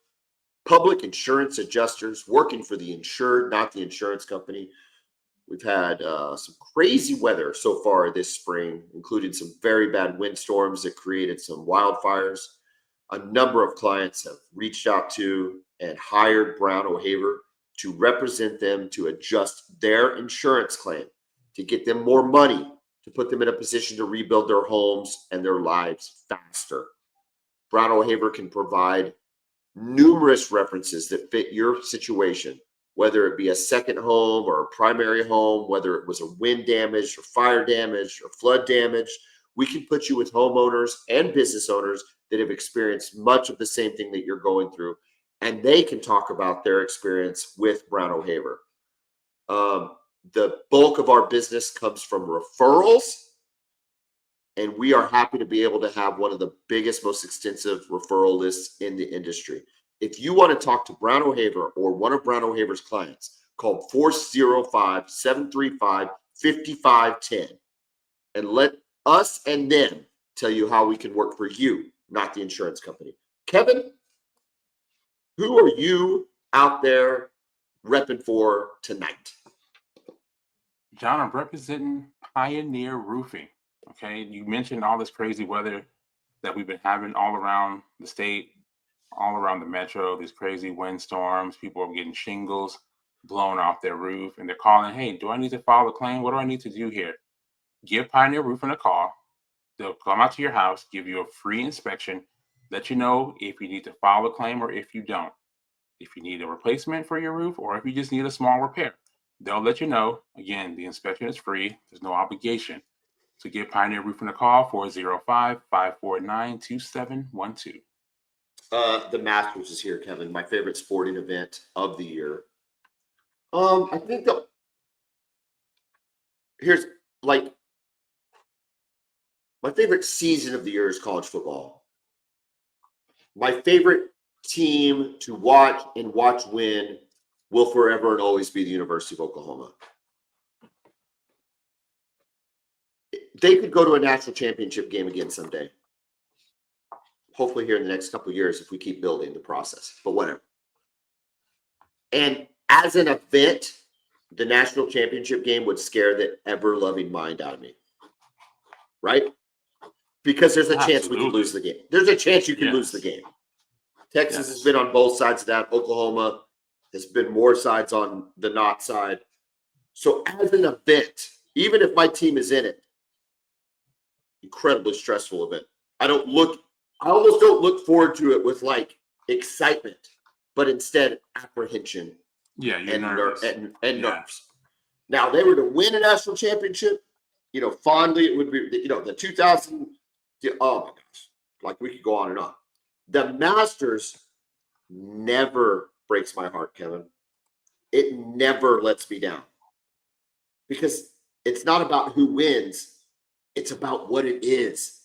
public insurance adjusters working for the insured, not the insurance company. We've had some crazy weather so far this spring, including some very bad windstorms that created some wildfires. A number of clients have reached out to and hired Brown O'Haver to represent them to adjust their insurance claim, to get them more money, to put them in a position to rebuild their homes and their lives faster. Brown O'Haver can provide numerous references that fit your situation, whether it be a second home or a primary home, whether it was a wind damage or fire damage or flood damage. We can put you with homeowners and business owners that have experienced much of the same thing that you're going through, and they can talk about their experience with Brown O'Haver. The bulk of our business comes from referrals, and we are happy to be able to have one of the biggest, most extensive referral lists in the industry. If you want to talk to Brown O'Haver or one of Brown O'Haver's clients, call 405-735-5510 and let us and them tell you how we can work for you, not the insurance company. Kevin, who are you out there repping for tonight? John, I'm representing Pioneer Roofing. Okay, you mentioned all this crazy weather that we've been having all around the state, all around the metro, these crazy windstorms. People are getting shingles blown off their roof, and they're calling, hey, do I need to file a claim? What do I need to do here? Give Pioneer Roofing a call. They'll come out to your house, give you a free inspection, let you know if you need to file a claim or if you don't. If you need a replacement for your roof or if you just need a small repair, they'll let you know. Again, the inspection is free. There's no obligation. So give Pioneer Roofing a call, 405-549-2712. The Masters is here, Kevin. My favorite sporting event of the year. I think here's like my favorite season of the year is college football. My favorite team to watch and watch win will forever and always be the University of Oklahoma. They could go to a national championship game again someday. Hopefully here in the next couple of years if we keep building the process, but whatever. And as an event, the national championship game would scare the ever-loving mind out of me. Right? Because there's a chance we could lose the game. There's a chance you can lose the game. Texas has been on both sides of that. Oklahoma has been more sides on the not side. So as an event, even if my team is in it, incredibly stressful event. I almost don't look forward to it with like excitement, but instead apprehension. Yeah, you're nervous. And nerves. Now, they were to win a national championship, fondly, it would be, the 2000, oh my gosh, like we could go on and on. The Masters never breaks my heart, Kevin. It never lets me down because it's not about who wins. It's about what it is.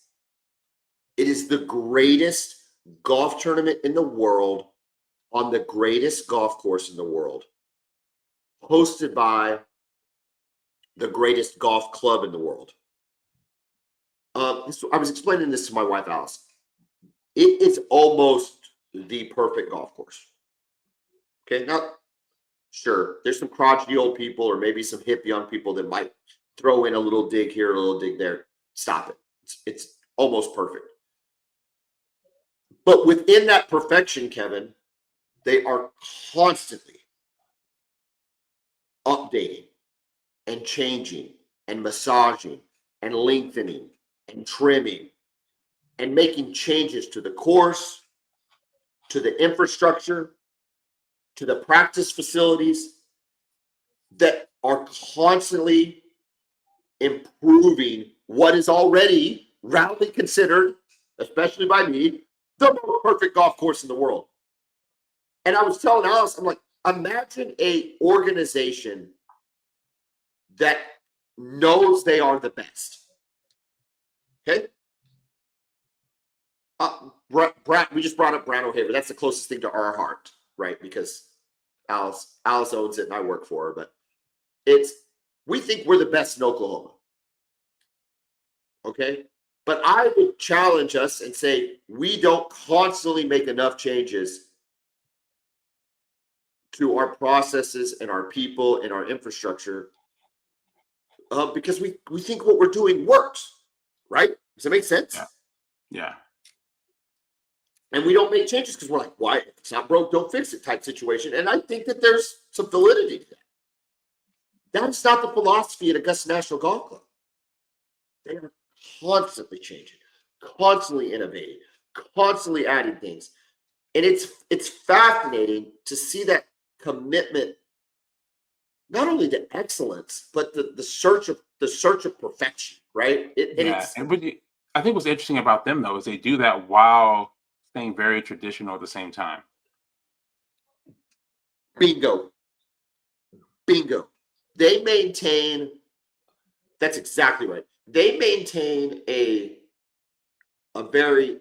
It is the greatest golf tournament in the world on the greatest golf course in the world hosted by the greatest golf club in the world. I was explaining this to my wife, Alice. It is almost the perfect golf course. Okay, now, sure, there's some crotchety old people or maybe some hip young people that might throw in a little dig here, a little dig there. Stop it. It's almost perfect. But within that perfection, Kevin, they are constantly updating and changing and massaging and lengthening and trimming and making changes to the course, to the infrastructure, to the practice facilities that are constantly improving what is already roundly considered, especially by me, the most perfect golf course in the world. And I was telling Alice, I'm like, imagine a organization that knows they are the best. Okay? We just brought up Brad O'Haver. That's the closest thing to our heart, right? Because Alice owns it and I work for her. But we think we're the best in Oklahoma. Okay? But I would challenge us and say we don't constantly make enough changes to our processes and our people and our infrastructure because we think what we're doing works, right? Does that make sense? Yeah. And we don't make changes because we're like, why? If it's not broke, don't fix it type situation. And I think that there's some validity to that. That's not the philosophy at Augusta National Golf Club. They are constantly changing, constantly innovating, constantly adding things. And it's fascinating to see that commitment, not only to excellence, but the search of perfection, right? I think what's interesting about them though is they do that while staying very traditional at the same time. Bingo. They maintain. That's exactly right. They maintain a very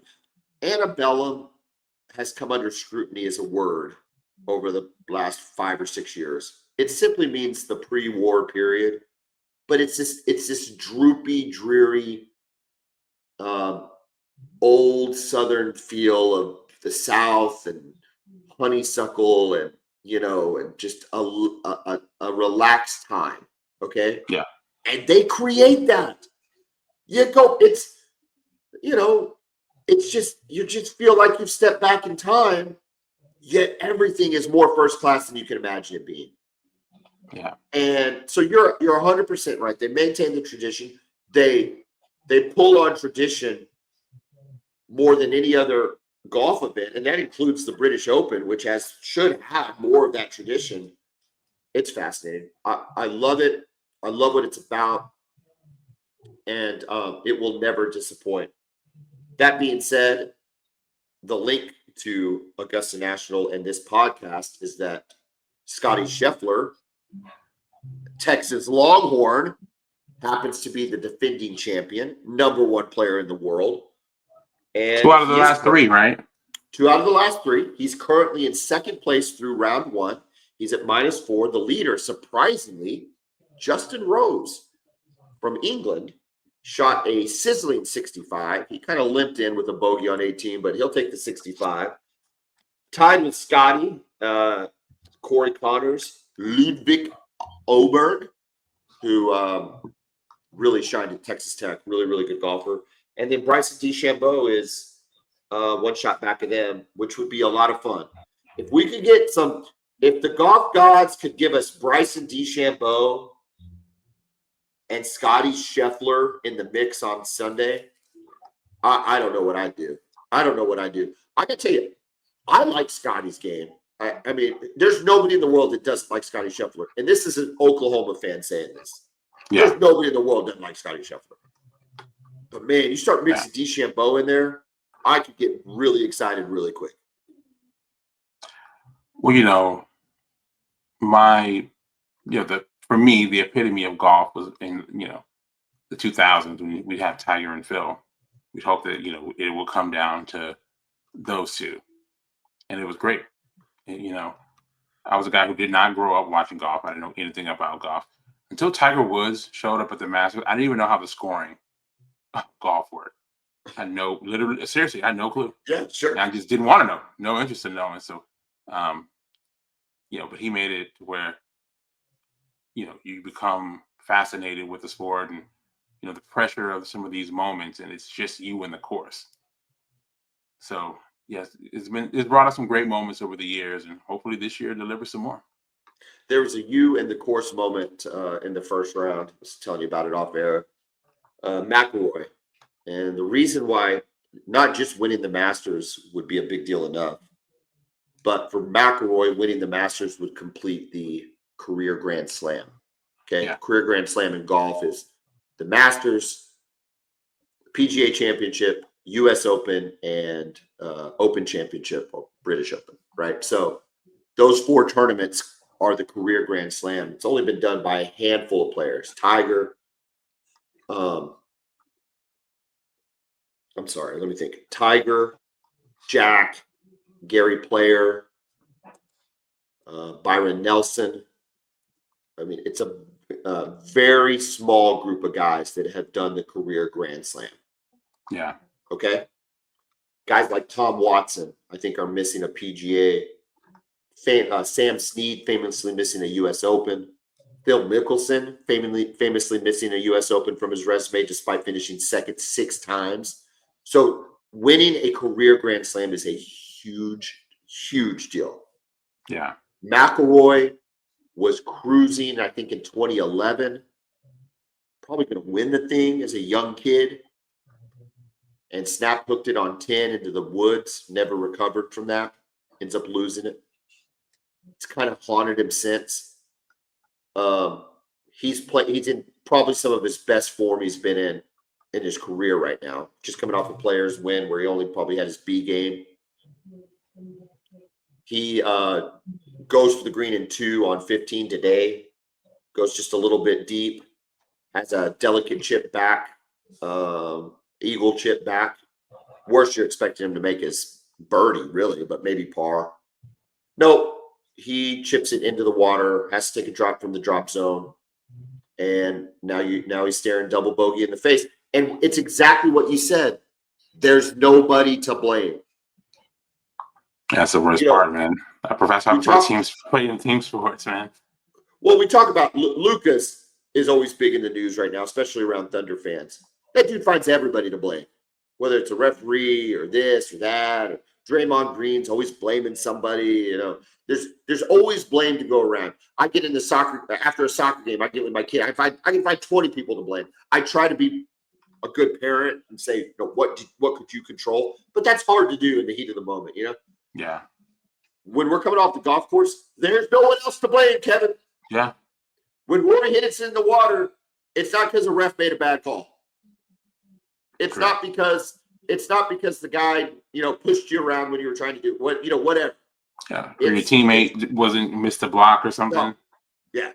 antebellum has come under scrutiny as a word over the last 5 or 6 years. It simply means the pre-war period, but it's this droopy, dreary, old Southern feel of the South and honeysuckle and and just a relaxed time. Okay. Yeah. And they create that. It's just you just feel like you've stepped back in time, yet everything is more first class than you can imagine it being. Yeah. And so you're 100% right. They maintain the tradition. They pull on tradition more than any other golf event, and that includes the British Open, which should have more of that tradition. It's fascinating. I love it. I love what it's about, and it will never disappoint. That being said, the link to Augusta National and this podcast is that Scotty Scheffler, Texas Longhorn, happens to be the defending champion, #1 player in the world. And 2 out of the last 3, right? 2 out of the last 3. He's currently in second place through round 1. He's at -4. The leader, surprisingly, Justin Rose from England, shot a sizzling 65. He kind of limped in with a bogey on 18, but he'll take the 65. Tied with Scotty, Corey Connors, Ludwig Oberg, who really shined at Texas Tech. Really, really good golfer. And then Bryson DeChambeau is 1 shot back of them, which would be a lot of fun. If we could get if the golf gods could give us Bryson DeChambeau and Scotty Scheffler in the mix on Sunday, I don't know what I'd do. I can tell you, I like Scotty's game. I mean, there's nobody in the world that doesn't like Scotty Scheffler. And this is an Oklahoma fan saying this. Yeah. There's nobody in the world that doesn't like Scotty Scheffler. But man, you start mixing DeChambeau in there, I could get really excited really quick. Well, for me, the epitome of golf was in, the 2000s when we'd have Tiger and Phil. We'd hope that, it will come down to those two. And it was great. I was a guy who did not grow up watching golf. I didn't know anything about golf until Tiger Woods showed up at the Masters. I didn't even know how the scoring of golf worked. Seriously, I had no clue. Yeah, sure. And I just didn't want to know, no interest in knowing. So, but he made it to where, you become fascinated with the sport and, the pressure of some of these moments, and it's just you and the course. So, yes, it's brought us some great moments over the years, and hopefully this year delivers some more. There was a you and the course moment in the first round. I was telling you about it off air. McIlroy. And the reason why not just winning the Masters would be a big deal enough, but for McIlroy, winning the Masters would complete the career Grand Slam. Okay. Yeah. Career Grand Slam in golf is the Masters, PGA Championship, US Open, and Open Championship or British Open, right? So those 4 tournaments are the career Grand Slam. It's only been done by a handful of players. Tiger, I'm sorry, let me think. Tiger, Jack, Gary Player, Byron Nelson. I mean, it's a very small group of guys that have done the career Grand Slam. Yeah. Okay. Guys like Tom Watson, I think, are missing a PGA. Sam Snead famously missing a U.S. Open. Phil Mickelson famously missing a U.S. Open from his resume despite finishing second 6 times. So winning a career Grand Slam is a huge, huge deal. Yeah. McIlroy was cruising, I think, in 2011. Probably going to win the thing as a young kid. And snap hooked it on 10 into the woods. Never recovered from that. Ends up losing it. It's kind of haunted him since. He's in probably some of his best form he's been in his career right now. Just coming off a Players win where he only probably had his B game. He goes to the green in 2 on 15 today. Goes just a little bit deep. Has a delicate chip back. Eagle chip back. Worst you're expecting him to make is birdie, really, but maybe par. No, he chips it into the water, has to take a drop from the drop zone, and now he's staring double bogey in the face. And it's exactly what you said. There's nobody to blame. That's the worst part, man. I play in team sports, man. Well, we talk about Lucas is always big in the news right now, especially around Thunder fans. That dude finds everybody to blame, whether it's a referee or this or that. Or Draymond Green's always blaming somebody. There's always blame to go around. I get into soccer after a soccer game. I get with my kid. I can find 20 people to blame. I try to be a good parent and say, what could you control? But that's hard to do in the heat of the moment, Yeah. When we're coming off the golf course, there's no one else to blame, Kevin. Yeah. When Rory hits it in the water, it's not because a ref made a bad call. It's not because the guy, pushed you around when you were trying to do whatever. Yeah. Or your teammate wasn't missed a block or something. No. Yeah.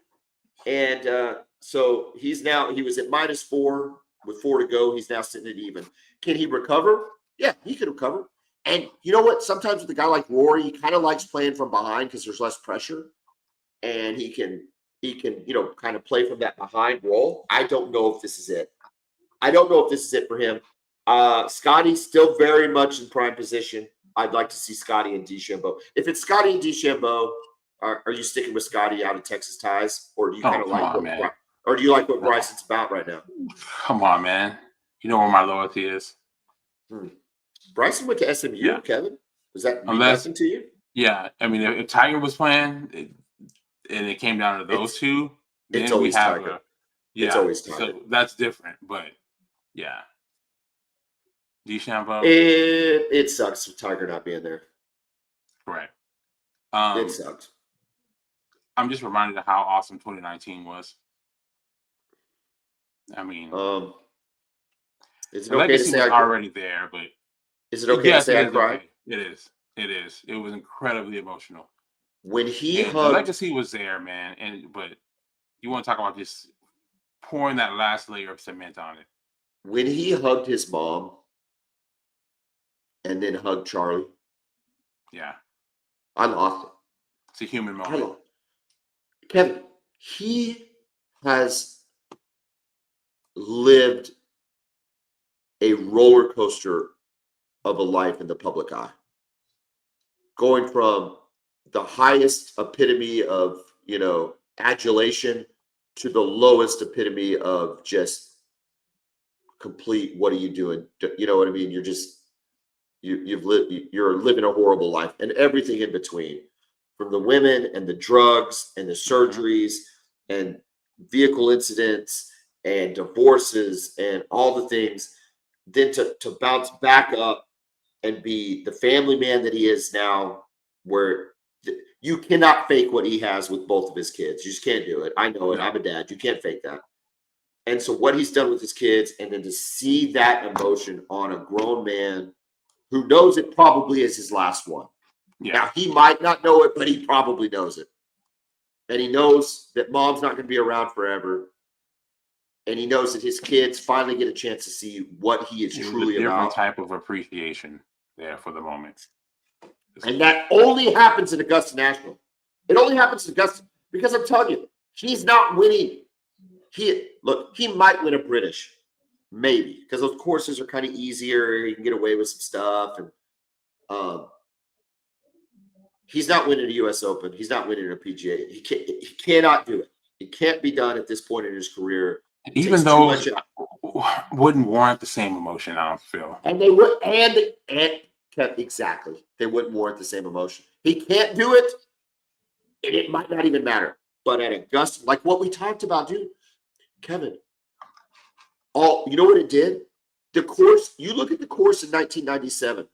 And so he was at -4 with 4 to go. He's now sitting at even. Can he recover? Yeah, he can recover. And you know what? Sometimes with a guy like Rory, he kind of likes playing from behind because there's less pressure. And he can kind of play from that behind role. I don't know if this is it. For him. Scotty's still very much in prime position. I'd like to see Scotty and DeChambeau. If it's Scotty and DeChambeau, are you sticking with Scotty out of Texas ties, or do you kind of what Bryson's about right now? Come on, man. You know where my loyalty is. Bryson went to SMU, yeah. Kevin. Was that nothing to you? Yeah, I mean, if Tiger was playing, and it came down to those two, then it's always Tiger. It's always Tiger. So that's different, but yeah. DeChambeau. It sucks with Tiger not being there. Correct. It sucks. I'm just reminded of how awesome 2019 was. I mean, is it okay to say I already there, but is it okay to say I cried? Okay. It is. It was incredibly emotional. When the legacy was there, man, but you want to talk about just pouring that last layer of cement on it. When he hugged his mom and then hugged Charlie. Yeah. I lost it. It's a human moment. Kevin, he has lived a roller coaster of a life in the public eye, going from the highest epitome of, adulation to the lowest epitome of just complete, what are you doing? You know what I mean? You're just, you're living a horrible life, and everything in between, from the women and the drugs and the surgeries and vehicle incidents and divorces and all the things, then to bounce back up and be the family man that he is now, where you cannot fake what he has with both of his kids. You just can't do it. I know it. I'm a dad. You can't fake that. And so what he's done with his kids, and then to see that emotion on a grown man who knows it probably is his last one. Yeah. Now, he might not know it, but he probably knows it. And he knows that mom's not going to be around forever. And he knows that his kids finally get a chance to see what he is truly about. Different type of appreciation there for the moment. And that only happens in Augusta National. It only happens in Augusta because I'm telling you, he's not winning. He might win a British, maybe, because those courses are kind of easier. He can get away with some stuff, and he's not winning a U.S. Open. He's not winning a PGA. He cannot do it. It can't be done at this point in his career. Even though wouldn't warrant the same emotion, I don't feel. And they would, and exactly, they wouldn't warrant the same emotion. He can't do it, and it might not even matter. But at Augusta, like what we talked about, dude, Kevin, you know what it did? The course, you look at the course in 1997.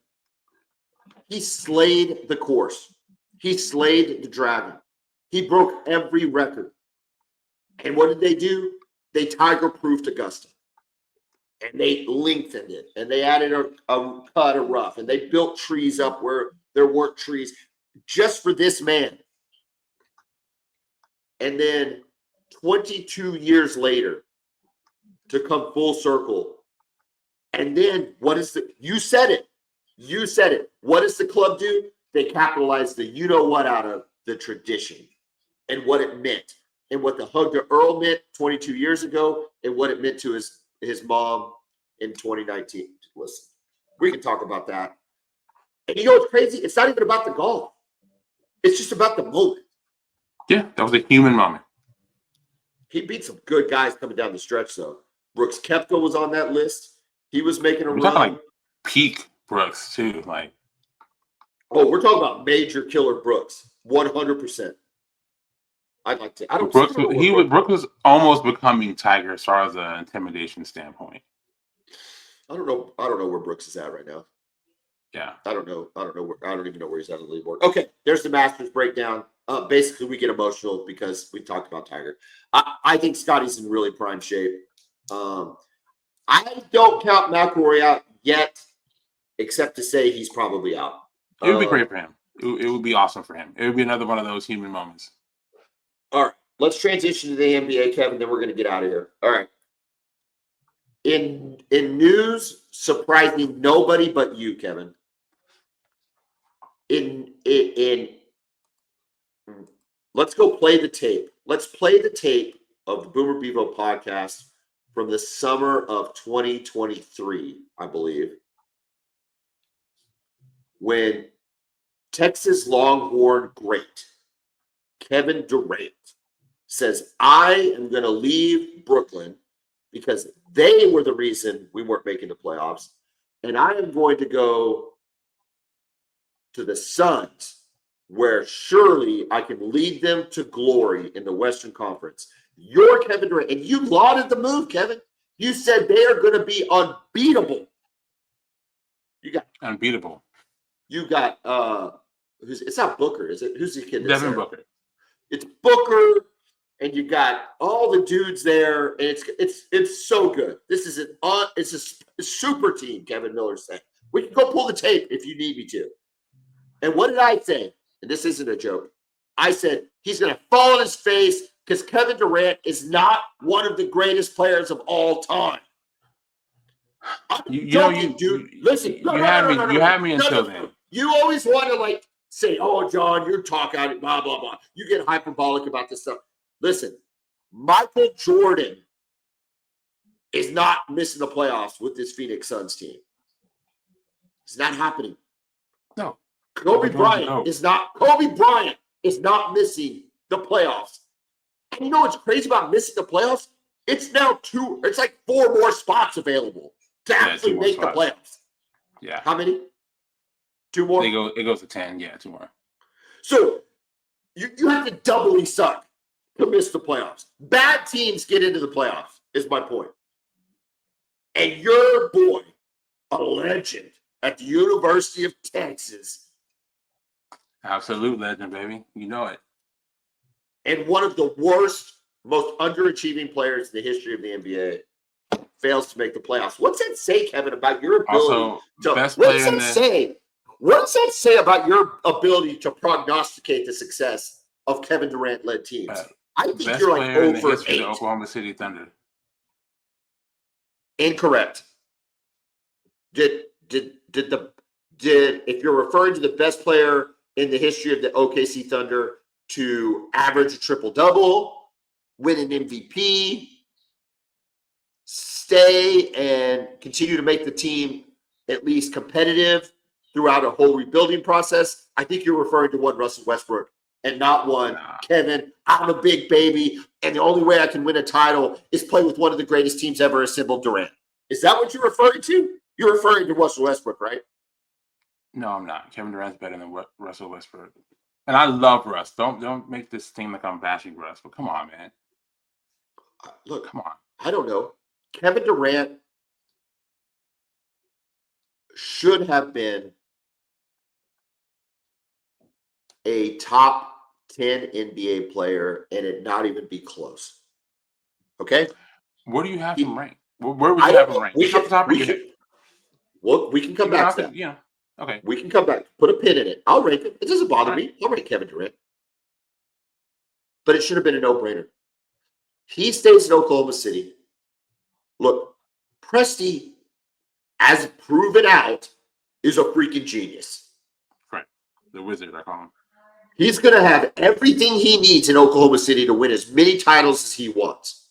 He slayed the course. He slayed the Dragon. He broke every record. And what did they do? They tiger-proofed Augusta. And they lengthened it. And they added a cut of rough. And they built trees up where there weren't trees just for this man. And then 22 years later, to come full circle. And then you said it. You said it. What does the club do? They capitalize the you-know-what out of the tradition and what it meant and what the hug to Earl meant 22 years ago and what it meant to his mom in 2019. Listen, we can talk about that. And you know what's crazy? It's not even about the golf. It's just about the moment. Yeah, that was a human moment. He beat some good guys coming down the stretch, though. Brooks Koepka was on that list. He was making a run. Like peak Brooks, too. We're talking about major killer Brooks. 100%. I'd like to. Brooks was almost becoming Tiger as far as an intimidation standpoint. I don't know where Brooks is at right now. Yeah. I don't even know where he's at on the leaderboard. Okay, there's the Masters breakdown. Basically, we get emotional because we talked about Tiger. I think Scotty's in really prime shape. I don't count McIlroy out yet, except to say he's probably out. It would be great for him. It would be awesome for him. It would be another one of those human moments. All right, let's transition to the NBA, Kevin. Then we're going to get out of here. All right. In news, surprising nobody but you, Kevin. Let's go play the tape. Let's play the tape of the Boomer Bevo podcast from the summer of 2023, I believe, when Texas Longhorn great Kevin Durant says, I am going to leave Brooklyn because they were the reason we weren't making the playoffs, and I am going to go to the Suns, where surely I can lead them to glory in the Western Conference. You're Kevin Durant, and you lauded the move, Kevin. You said they are going to be unbeatable. You got unbeatable. You got it's not Booker, is it? Who's the kid? Devin Booker. It's Booker, and you got all the dudes there, and it's so good. This is it's a super team. Kevin Miller said, "We can go pull the tape if you need me to." And what did I say? And this isn't a joke. I said he's going to fall on his face because Kevin Durant is not one of the greatest players of all time. Dude. Listen, you had me until then. You always want to say, oh, John, you're talking out, blah, blah, blah. You get hyperbolic about this stuff. Listen, Michael Jordan is not missing the playoffs with this Phoenix Suns team. It's not happening. No. Kobe Bryant is not missing the playoffs. And you know what's crazy about missing the playoffs? It's now it's like 4 more spots available to actually make the playoffs. Yeah. How many? 2 more? It goes to 10. Yeah, 2 more. So you have to doubly suck to miss the playoffs. Bad teams get into the playoffs, is my point. And your boy, a legend at the University of Texas. Absolute legend, baby. You know it. And one of the worst, most underachieving players in the history of the NBA fails to make the playoffs. What's that say, Kevin, about your ability What does that say about your ability to prognosticate the success of Kevin Durant-led teams? I think you're like over 8. The Oklahoma City Thunder. Incorrect. If you're referring to the best player in the history of the OKC Thunder to average a triple-double, win an MVP, stay and continue to make the team at least competitive throughout a whole rebuilding process, I think you're referring to one Russell Westbrook and not one Kevin. I'm a big baby, and the only way I can win a title is play with one of the greatest teams ever assembled, Durant. Is that what you're referring to? You're referring to Russell Westbrook, right? No, I'm not. Kevin Durant's better than Russell Westbrook. And I love Russ. Don't make this seem like I'm bashing Russ, but come on, man. Look, come on. I don't know. Kevin Durant should have been a top 10 NBA player and it not even be close. Okay? Where do you have him ranked? Where would you have him ranked? We can come back to that. Yeah. Okay. We can come back. Put a pin in it. I'll rank him. It doesn't bother me. I'll rank Kevin Durant. But it should have been a no-brainer. He stays in Oklahoma City. Look, Presti, as proven out, is a freaking genius. Right. The wizard, I call him. He's going to have everything he needs in Oklahoma City to win as many titles as he wants.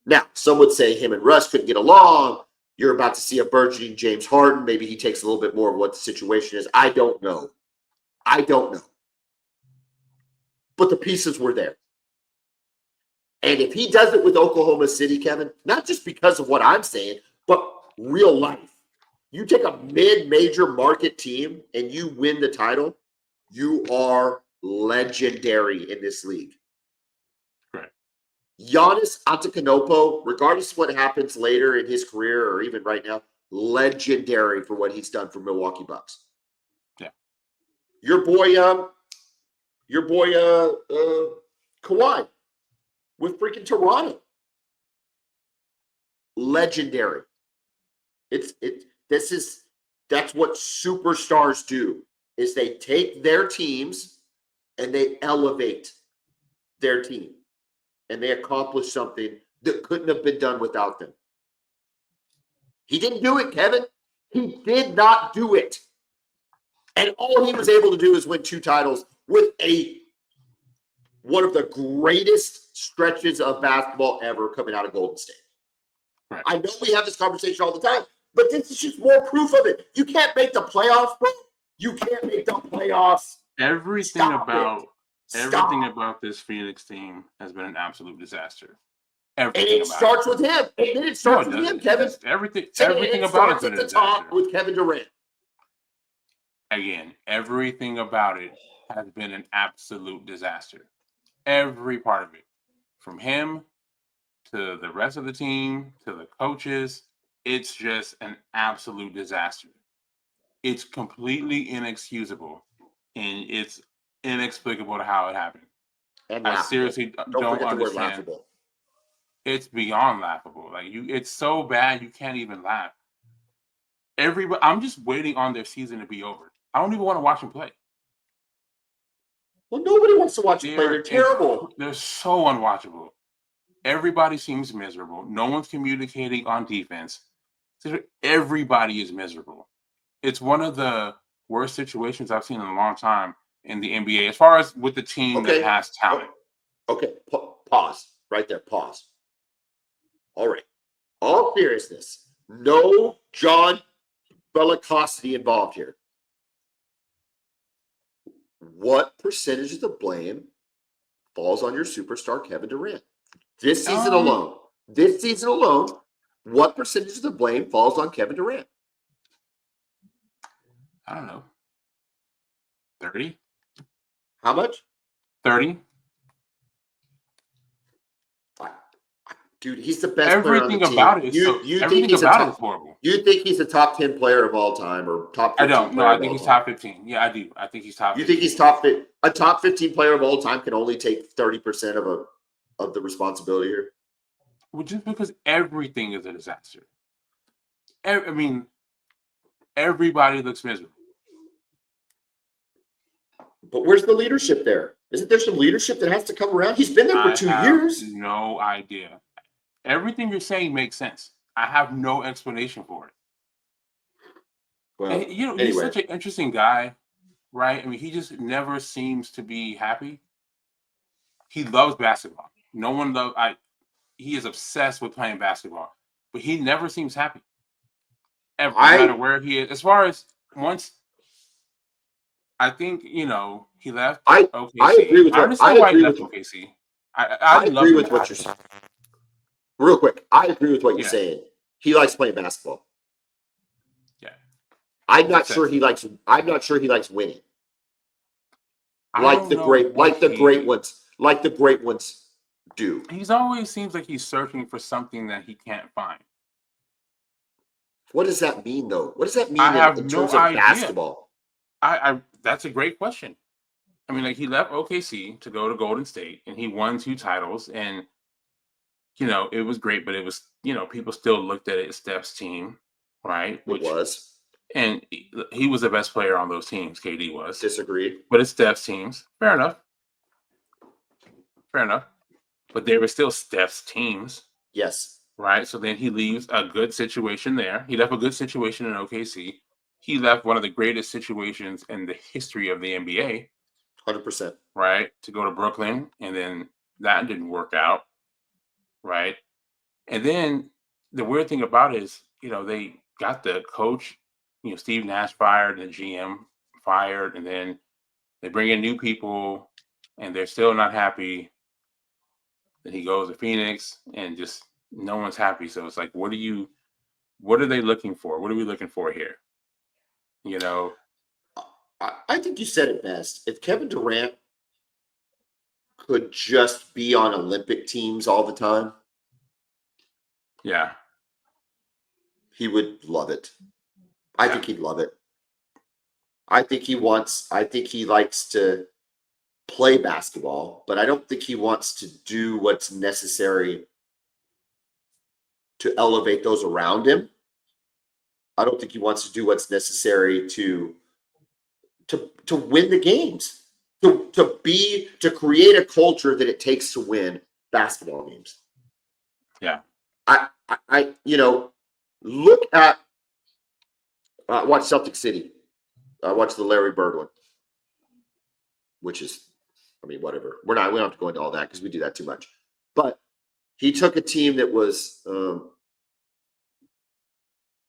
Now, some would say him and Russ couldn't get along. You're about to see a burgeoning James Harden. Maybe he takes a little bit more of what the situation is. I don't know. But the pieces were there. And if he does it with Oklahoma City, Kevin, not just because of what I'm saying, but real life. You take a mid-major market team and you win the title, you are legendary in this league. Right. Giannis Antetokounmpo, regardless of what happens later in his career or even right now, legendary for what he's done for Milwaukee Bucks. Yeah. Your boy Kawhi with freaking Toronto. Legendary. That's what superstars do, is they take their teams and they elevate their team. And they accomplish something that couldn't have been done without them. He didn't do it, Kevin. He did not do it. And all he was able to do is win 2 titles with one of the greatest stretches of basketball ever coming out of Golden State. Right. I know we have this conversation all the time, but this is just more proof of it. You can't make the playoffs, bro. You can't make the playoffs. Everything about this Phoenix team has been an absolute disaster. Everything and it starts with him. And then it starts with him, Kevin. Everything about it's been a disaster. With Kevin Durant. Again, everything about it has been an absolute disaster. Every part of it. From him to the rest of the team to the coaches, it's just an absolute disaster. It's completely inexcusable, and it's inexplicable to how it happened. And I seriously don't understand. It's beyond laughable. Like it's so bad you can't even laugh. I'm just waiting on their season to be over. I don't even want to watch them play. Well, nobody wants to watch them play. They're terrible. They're so unwatchable. Everybody seems miserable. No one's communicating on defense. Everybody is miserable. It's one of the worst situations I've seen in a long time in the NBA, as far as with the team that has talent. Okay, pause right there. Pause. All right. All seriousness, no John bellicosity involved here. What percentage of the blame falls on your superstar Kevin Durant this season alone? This season alone, what percentage of the blame falls on Kevin Durant? I don't know. 30? How much? 30? Dude, he's the best everything player on the about team. It is Everything about it is horrible. You think he's a top 10 player of all time or top 15 I don't. No, player I of think all he's time? top 15. Yeah, I do. I think he's top 15. You think he's a top 15 player of all time can only take 30% of the responsibility here? Well, just because everything is a disaster. I mean, everybody looks miserable. But where's the leadership there? Isn't there some leadership that has to come around? He's been there for 2 years. No idea. Everything you're saying makes sense. I have no explanation for it. Well, and, he's such an interesting guy, right? I mean, he just never seems to be happy. He loves basketball. No one loves. He is obsessed with playing basketball, but he never seems happy. Ever, no matter where he is. As far as once, I think he left. OKC. I agree with. I understand why he left OKC. I agree with what you're saying. Real quick, I agree with what you're saying. He likes playing basketball. Yeah. I'm not sure he likes winning. Like the great ones do. He's always seems like he's searching for something that he can't find. What does that mean, though? What does that mean in terms of basketball? That's a great question. I mean, like, he left OKC to go to Golden State, and he won 2 titles, and it was great, but it was people still looked at it as Steph's team, right? It was, and he was the best player on those teams. KD was. Disagree, but it's Steph's teams. Fair enough. But they were still Steph's teams. Yes. Right. So then he leaves a good situation there. He left a good situation in OKC. He left one of the greatest situations in the history of the NBA. 100%. Right. To go to Brooklyn. And then that didn't work out. Right. And then the weird thing about it is, they got the coach, Steve Nash fired and the GM fired. And then they bring in new people and they're still not happy. Then he goes to Phoenix and just no one's happy. So it's like, what are they looking for? What are we looking for here? I think you said it best. If Kevin Durant could just be on Olympic teams all the time, yeah, he would love it. I think he'd love it. I think he likes to play basketball, but I don't think he wants to do what's necessary to elevate those around him. I don't think he wants to do what's necessary to win the games, to create a culture that it takes to win basketball games. Yeah. I look at watch Celtic City. Watch the Larry Bird one, which is, whatever. We don't have to go into all that because we do that too much. But he took a team that was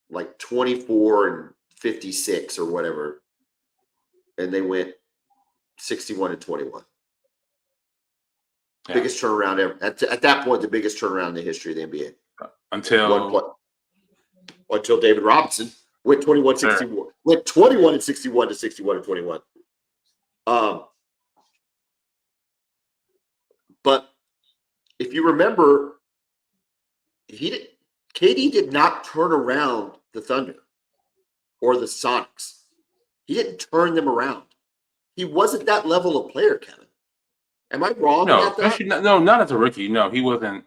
like 24-56 or whatever, and they went 61-21. Yeah. Biggest turnaround ever. At that point, the biggest turnaround in the history of the NBA. Until David Robinson went 21-61. Went 21-61 to 61-21. But if you remember, KD did not turn around the Thunder or the Sonics. He didn't turn them around. He wasn't that level of player, Kevin. Am I wrong about that? No, not as a rookie. No, he wasn't.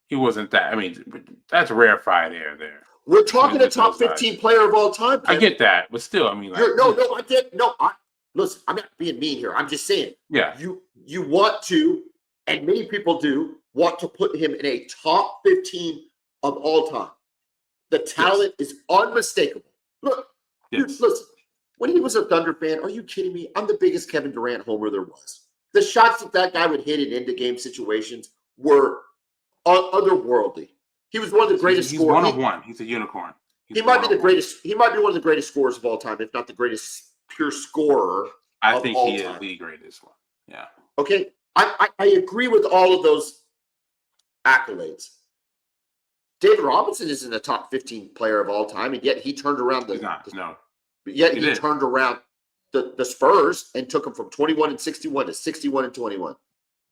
He wasn't that. That's rarefied air there. We're talking a top 15 player of all time, Kevin. I get that, but still, listen, I'm not being mean here. I'm just saying. Yeah. You want to, and many people do, want to put him in a top 15 of all time. The talent is unmistakable. Look, listen, when he was a Thunder fan, are you kidding me? I'm the biggest Kevin Durant homer there was. The shots that guy would hit in end-of-game situations were otherworldly. He was one of the greatest He's scorers. one of one. He's a unicorn. He might be the greatest. He might be one of the greatest scorers of all time, if not the greatest pure scorer. I think he is the greatest one. Yeah. Okay. I agree with all of those accolades. David Robinson is in the top 15 player of all time, and yet he turned around He's not. No. But yet he turned around the Spurs and took them from 21-61 to 61-21.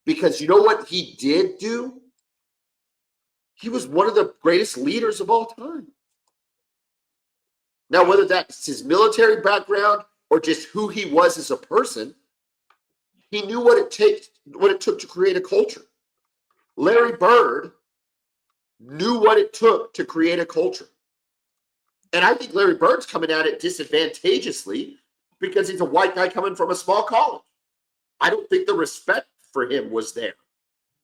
Because you know what he did do? He was one of the greatest leaders of all time. Now, whether that's his military background or just who he was as a person, he knew what it took to create a culture. Larry Bird knew what it took to create a culture. And I think Larry Bird's coming at it disadvantageously because he's a white guy coming from a small college. I don't think the respect for him was there.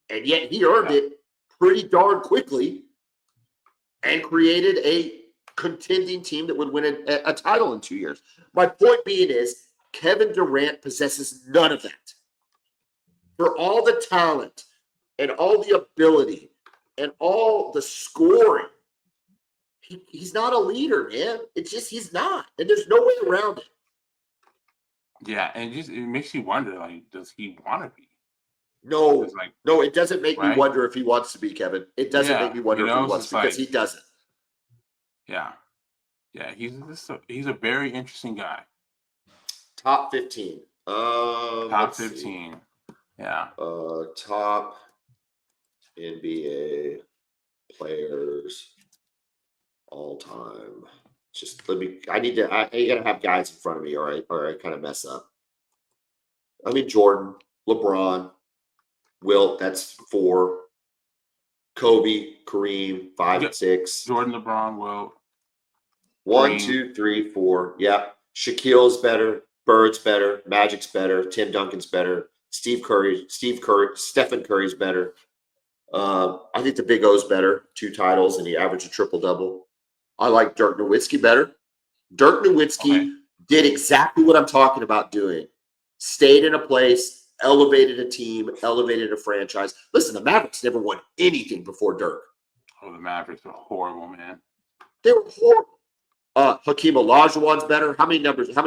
And yet he earned it pretty darn quickly and created a contending team that would win a title in 2 years. My point being is Kevin Durant possesses none of that. For all the talent and all the ability and all the scoring, he's not a leader, man. It's just he's not. And there's no way around it. Yeah, and it makes you wonder, like, does he want to be? No, no, it doesn't make me wonder if he wants to be, Kevin. It doesn't make me wonder if he wants to, because he doesn't. Yeah. Yeah, he's a very interesting guy. Top 15. Top 15. Yeah. Top NBA players all time. Just I gotta have guys in front of me, or I kind of mess up. I mean, Jordan, LeBron, Wilt, that's 4. Kobe, Kareem, 5 and 6. Jordan, LeBron, Wilt. 1, 2, 3, 4. Yeah. Shaquille's better. Bird's better. Magic's better. Tim Duncan's better. Stephen Curry's better. I think the Big O's better. 2 titles, and he averaged a triple-double. I like Dirk Nowitzki better. Dirk Nowitzki did exactly what I'm talking about doing. Stayed in a place, elevated a team, elevated a franchise. Listen, the Mavericks never won anything before Dirk. Oh, the Mavericks were horrible, man. They were horrible. Hakeem Olajuwon's better. How many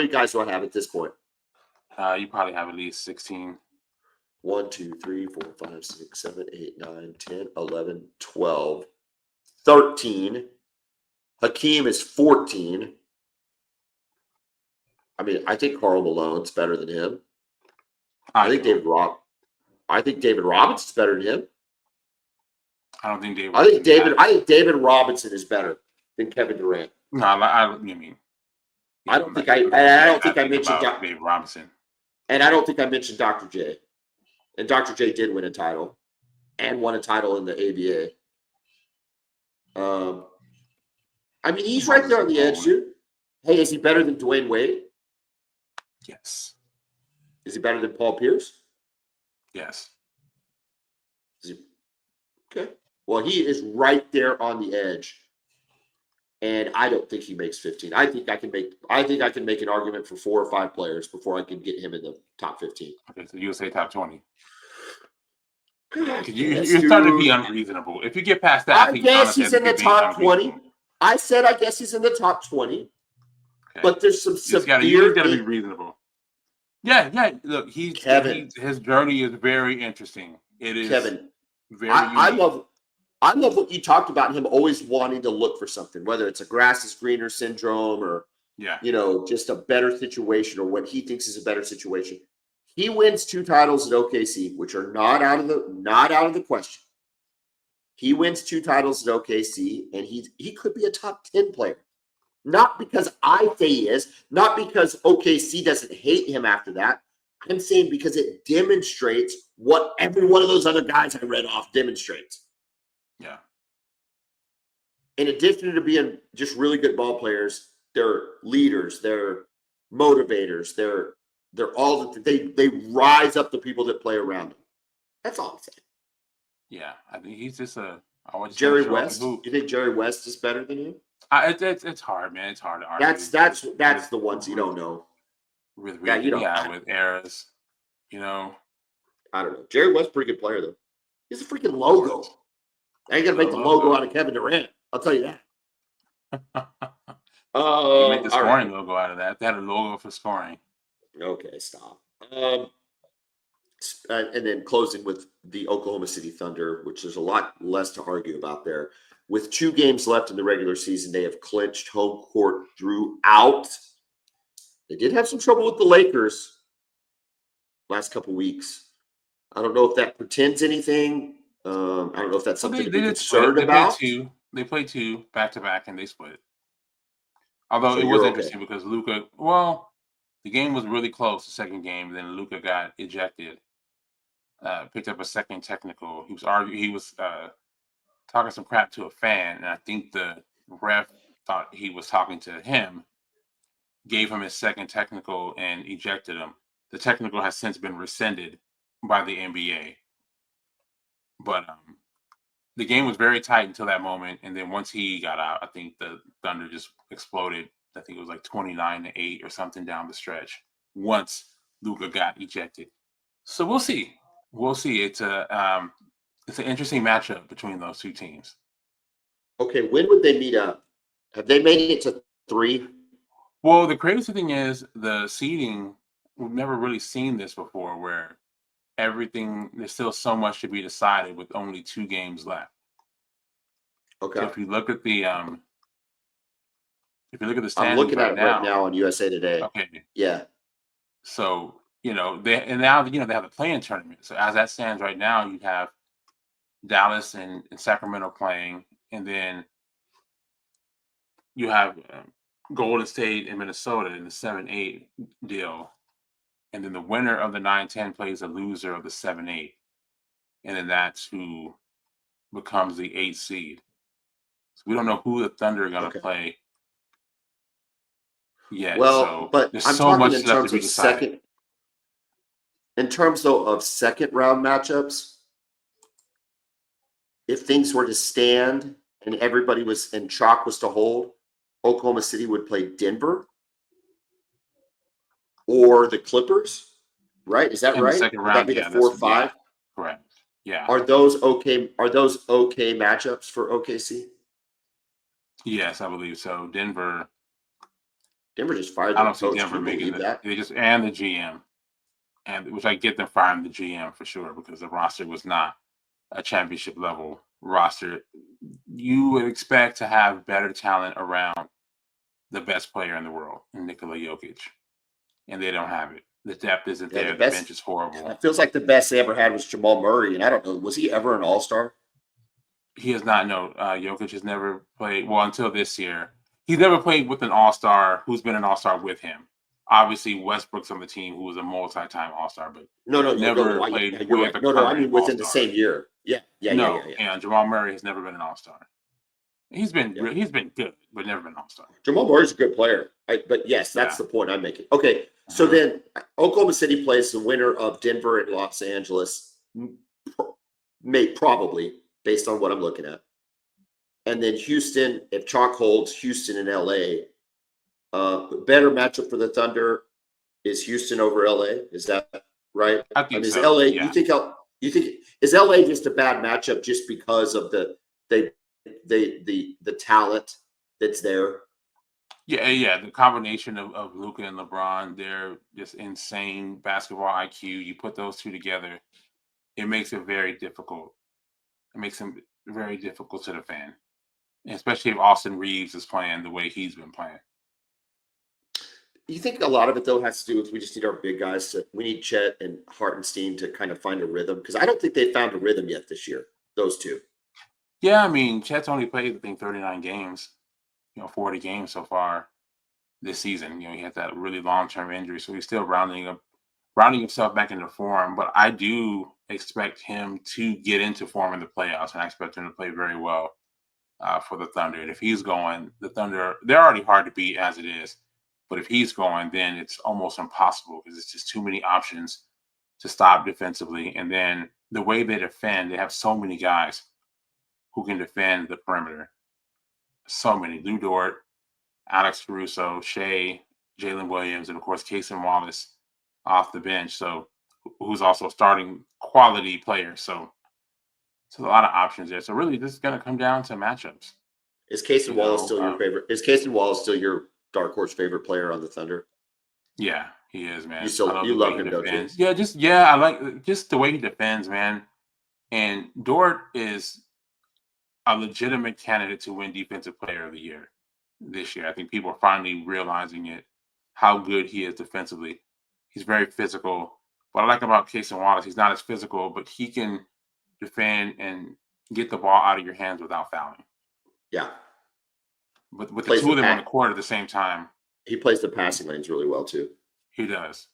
guys do I have at this point? You probably have at least 16. 1, 2, 3, 4, 5, 6, 7, 8, 9, 10, 11, 12, 13. Hakeem is 14. I mean, I think Karl Malone's better than him. I think David Robinson's better than him. I don't think David. I think David Robinson is better than Kevin Durant. No, I mean, I don't think I mentioned David Robinson, and I don't think I mentioned Dr. J. And Dr. J did win a title, and won a title in the ABA. I mean, he's right there on the edge, too. Hey, is he better than Dwayne Wade? Yes. Is he better than Paul Pierce? Yes. Okay. Well, he is right there on the edge. And I don't think he makes 15. I think I can make an argument for 4 or 5 players before I can get him in the top 15. Okay, so you would say top 20. You're starting to be unreasonable. If you get past that, I guess he's in the top 20. I said I guess he's in the top 20. Okay. But there's some severe. You got to be reasonable. Yeah. Look, his journey is very interesting. It is Kevin. Very. I love what you talked about him always wanting to look for something, whether it's a grass is greener syndrome or just a better situation or what he thinks is a better situation. He wins 2 titles at OKC, which are not out of the question. He wins 2 titles at OKC, and he could be a top 10 player. Not because I say he is, not because OKC doesn't hate him after that. I'm saying because it demonstrates what every one of those other guys I read off demonstrates. Yeah. In addition to being just really good ball players, they're leaders, they're motivators, they're all they rise up the people that play around them. That's all I'm saying. Yeah, I think he's just Jerry West. You think Jerry West is better than you? It's hard, man. It's hard to argue. That's the ones you don't know. With You don't. with eras, you know. I don't know. Jerry West's a pretty good player though. He's a freaking logo. I ain't gonna make the logo out of Kevin Durant. I'll tell you that. You make the scoring right. logo out of that. They had a logo for scoring. Okay, stop. And then closing with the Oklahoma City Thunder, which there's a lot less to argue about there. With 2 games left in the regular season, they have clinched home court throughout. They did have some trouble with the Lakers last couple weeks. I don't know if that pretends anything. I don't know if that's something to be concerned about. They played 2 back-to-back, and they split. Although it was interesting because Luka, the game was really close, the second game. Then Luka got ejected, picked up a second technical. He was talking some crap to a fan, and I think the ref thought he was talking to him, gave him his second technical, and ejected him. The technical has since been rescinded by the NBA. But the game was very tight until that moment, and then once he got out, I think the Thunder just exploded. I think it was like 29-8 or something down the stretch once Luka got ejected. So we'll see. We'll see. It's an interesting matchup between those 2 teams. Okay, when would they meet up? Have they made it to 3? Well, the crazy thing is the seeding. We've never really seen this before, where there's still so much to be decided with only 2 games left. Okay. So if you look at the standings, I'm looking at it right now on USA Today. Okay. Yeah. So they have a play-in tournament. So as that stands right now, you have Dallas and Sacramento playing, and then you have Golden State and Minnesota in the 7-8 deal. And then the winner of the 9-10 plays the loser of the 7-8. And then that's who becomes the 8th seed. So we don't know who the Thunder are going to play yet. Well, but there's I'm so talking much in left terms to be of decided. In terms, though, of second round matchups, if things were to stand and everybody was and chalk was to hold, Oklahoma City would play Denver or the Clippers, right? Is that in right? The second would round, that be the 4-5? Yeah, correct. Yeah. Are those okay? Are those okay matchups for OKC? Yes, I believe so. Denver just fired I their don't see coach. Denver Can you making believe that? and the GM, which I get them firing the GM for sure because the roster was not a championship level roster. You would expect to have better talent around the best player in the world, Nikola Jokic, and they don't have it. The depth isn't there. The bench is horrible. It feels like the best they ever had was Jamal Murray, and I don't know, was he ever an All-Star? He has not. No, Jokic has never played. Well, until this year, he's never played with an All-Star who's been an All-Star with him. Obviously, Westbrook's on the team, who was a multi-time All-Star, but never played with a current I mean within the same year. Yeah. Jamal Murray has never been an All-Star. He's been good, but never been an All-Star. Jamal Murray's a good player, but yes, that's the point I'm making. Okay, so then Oklahoma City plays the winner of Denver and Los Angeles, probably based on what I'm looking at, and then Houston. If chalk holds, Houston and LA. Better matchup for the Thunder is Houston over LA. Is that right? I think is so. LA? Yeah. You think is LA just a bad matchup just because of the talent that's there? Yeah. The combination of Luka and LeBron, they're just insane basketball IQ. You put those 2 together, it makes it very difficult. It makes them very difficult to defend, especially if Austin Reeves is playing the way he's been playing. You think a lot of it, though, has to do with we just need our big guys. We need Chet and Hartenstein to kind of find a rhythm because I don't think they found a rhythm yet this year, those 2. Yeah, I mean, Chet's only played, I think, 39 games, 40 games so far this season. He had that really long-term injury, so he's still rounding himself back into form. But I do expect him to get into form in the playoffs, and I expect him to play very well for the Thunder. And if he's going, the Thunder, they're already hard to beat as it is. But if he's going, then it's almost impossible because it's just too many options to stop defensively. And then the way they defend, they have so many guys who can defend the perimeter. so many. Lou Dort, Alex Caruso, Shea, Jalen Williams, and of course Casey Wallace off the bench. So who's also a starting quality player. So a lot of options there. So really, this is going to come down to matchups. Is Casey Wallace still your favorite? Is Casey Wallace still your dark horse favorite player on the Thunder? Yeah, he is, man. You love him, don't you? Yeah, I like just the way he defends, man. And Dort is a legitimate candidate to win Defensive Player of the Year this year. I think people are finally realizing it, how good he is defensively. He's very physical. What I like about Casey Wallace, he's not as physical, but he can defend and get the ball out of your hands without fouling. Yeah. But with the two of them on the court at the same time. He plays the passing lanes really well, too. He does.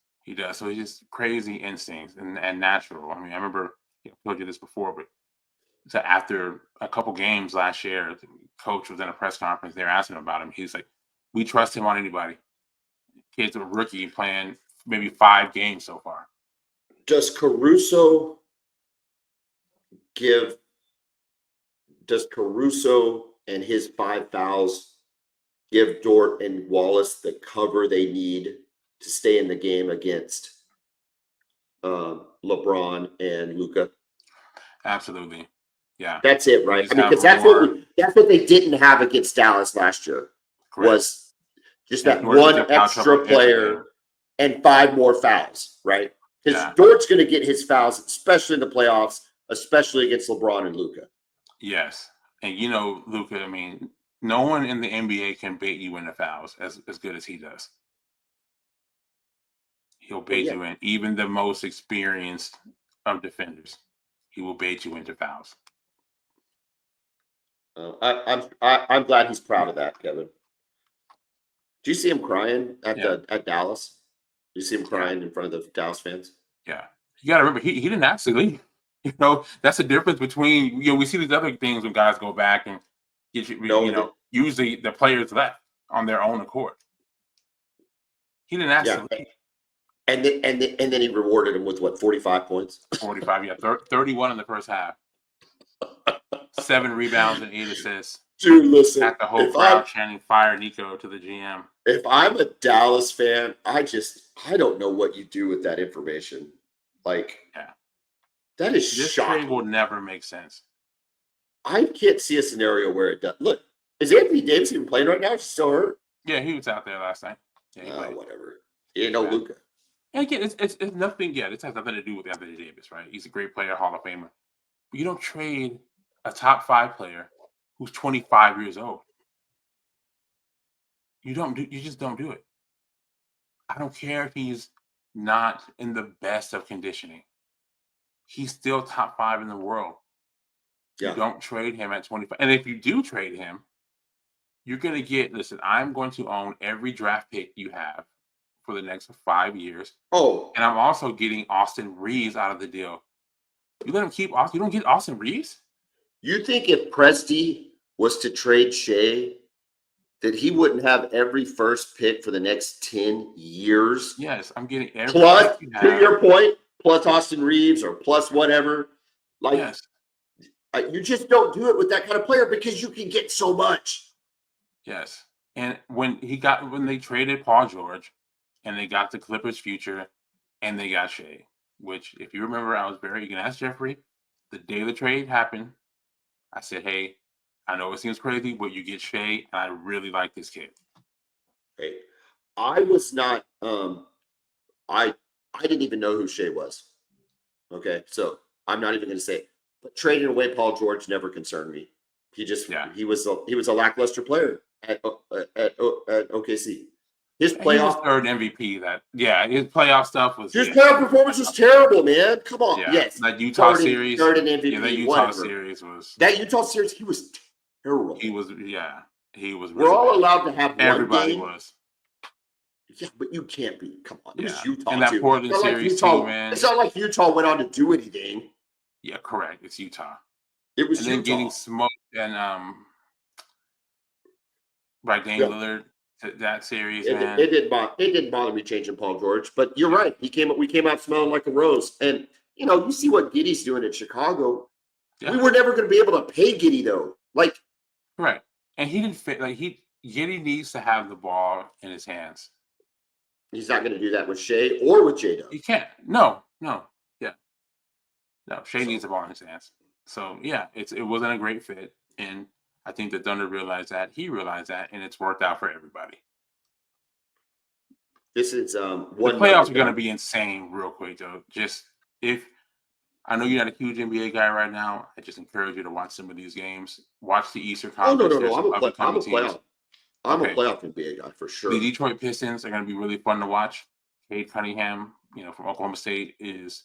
So he's just crazy instincts and natural. I mean, I remember I told you this before, but so after a couple games last year, the coach was in a press conference. They were asking about him. He's like, we trust him on anybody. Kid's a rookie playing maybe 5 games so far. Does Caruso and his 5 fouls give Dort and Wallace the cover they need to stay in the game against LeBron and Luka? Absolutely. Yeah. That's it, right? I mean, because that's what they didn't have against Dallas last year. Correct. Was just that one extra player and 5 more fouls, right? Because Dort's going to get his fouls, especially in the playoffs, especially against LeBron and Luka. Yes. And Luka, I mean, no one in the NBA can bait you into fouls as good as he does. He'll bait you in. Even the most experienced of defenders, he will bait you into fouls. I'm glad he's proud of that, Kevin. Do you see him crying at Dallas? Do you see him crying in front of the Dallas fans? Yeah, you got to remember he didn't actually leave. That's the difference between we see these other things when guys go back and usually the players left on their own accord. He didn't actually leave. And then he rewarded him with 45 points? 45, 31 in the first half. 7 rebounds and 8 assists. Dude, listen. At the whole crowd chanting "Fire Nico" to the GM. If I'm a Dallas fan, I don't know what you do with that information. Like, that is this shocking. trade will never make sense. I can't see a scenario where it does. Look, is Anthony Davis even playing right now? He's still hurt? Yeah, he was out there last night. Yeah, whatever. Luka. And again, it's nothing. Yeah, this has nothing to do with Anthony Davis, right? He's a great player, Hall of Famer. But you don't trade a top 5 player who's 25 years old. You just don't do it. I don't care if he's not in the best of conditioning. He's still top 5 in the world. Yeah. You don't trade him at 25. And if you do trade him, you're going to get, listen, I'm going to own every draft pick you have for the next 5 years. Oh. And I'm also getting Austin Reeves out of the deal. You let him keep Austin. You don't get Austin Reeves? You think if Presti was to trade Shea, that he wouldn't have every first pick for the next 10 years? Yes, I'm getting every plus, to your point, plus Austin Reeves or plus whatever. Like, yes. You just don't do it with that kind of player because you can get so much. Yes. And when they traded Paul George and they got the Clippers future and they got Shea, which if you remember, you can ask Jeffrey, the day the trade happened, I said, hey, I know it seems crazy, but you get Shea, and I really like this kid. Hey, I was not I didn't even know who Shea was. Okay, so I'm not even going to say it. But trading away Paul George never concerned me. He was a lackluster player at OKC. His playoff third MVP. His playoff stuff was. His playoff performance was terrible, man. Come on, yes. That Utah series, third in MVP. Yeah, that Utah series was. That Utah series, he was terrible. He was. Yeah, he was. We're all allowed to have everybody one game. Was. Yeah, but you can't be. Come on, it was Utah and that Portland series too, man. It's not like Utah went on to do anything. Yeah, correct. It's Utah. It was and Utah. Then getting smoked and by Dame Lillard. That series, man. It didn't bother me changing Paul George, but you're right. We came out smelling like a rose. And you see what Giddey's doing at Chicago. Yeah. We were never going to be able to pay Giddey though. Like, right. And he didn't fit. Like Giddey needs to have the ball in his hands. He's not going to do that with Shea or with J-Dub. He can't. No. Yeah. No, Shea So, needs the ball in his hands. So yeah, it wasn't a great fit. And I think the Thunder realized that. He realized that, and it's worked out for everybody. this is The one playoffs are going to be insane real quick, though. Just if I know you're not a huge NBA guy right now, I just encourage you to watch some of these games. Watch the Eastern Oh no, Conference. no, There's no! some up and I'm coming a teams. playoff. I'm a Okay, playoff NBA guy for the sure. Detroit Pistons are going to be really fun to watch. Cade Cunningham, from Oklahoma State, is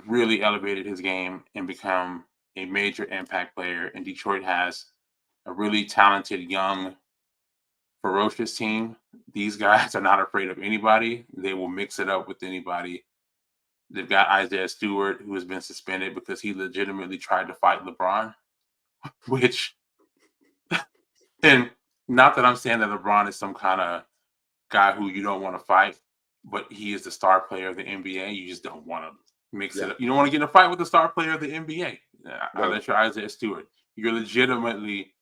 really elevated his game and become a major impact player. And Detroit has a really talented, young, ferocious team. These guys are not afraid of anybody. They will mix it up with anybody. They've got Isaiah Stewart, who has been suspended because he legitimately tried to fight LeBron, which, and not that I'm saying that LeBron is some kind of guy who you don't want to fight, but he is the star player of the NBA. You just don't want to mix it up. You don't want to get in a fight with the star player of the NBA, unless you're Isaiah Stewart. You're legitimately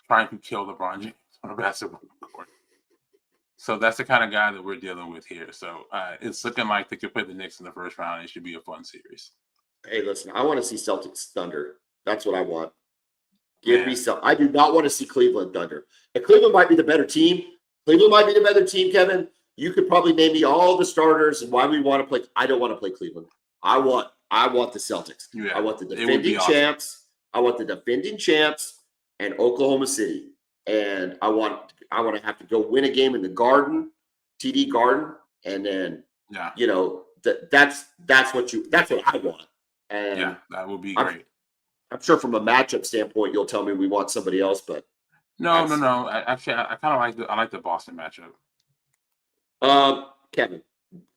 trying to kill LeBron James on a basketball court. So that's the kind of guy that we're dealing with here. So it's looking like they could play the Knicks in the first round. It should be a fun series. Hey, listen, I want to see Celtics Thunder. That's what I want. Give me some. I do not want to see Cleveland Thunder. And Cleveland might be the better team. Cleveland might be the better team, Kevin. You could probably name me all the starters and why we want to play. I don't want to play Cleveland. I want the Celtics. Yeah, I want the it would be defending awesome. champs. I want the defending champs and Oklahoma City. And I want to have to go win a game in the Garden, TD Garden, and then that's what I want. And yeah, that would be great. I'm sure from a matchup standpoint, you'll tell me we want somebody else, but no. Actually, I kind of like the Boston matchup. Kevin,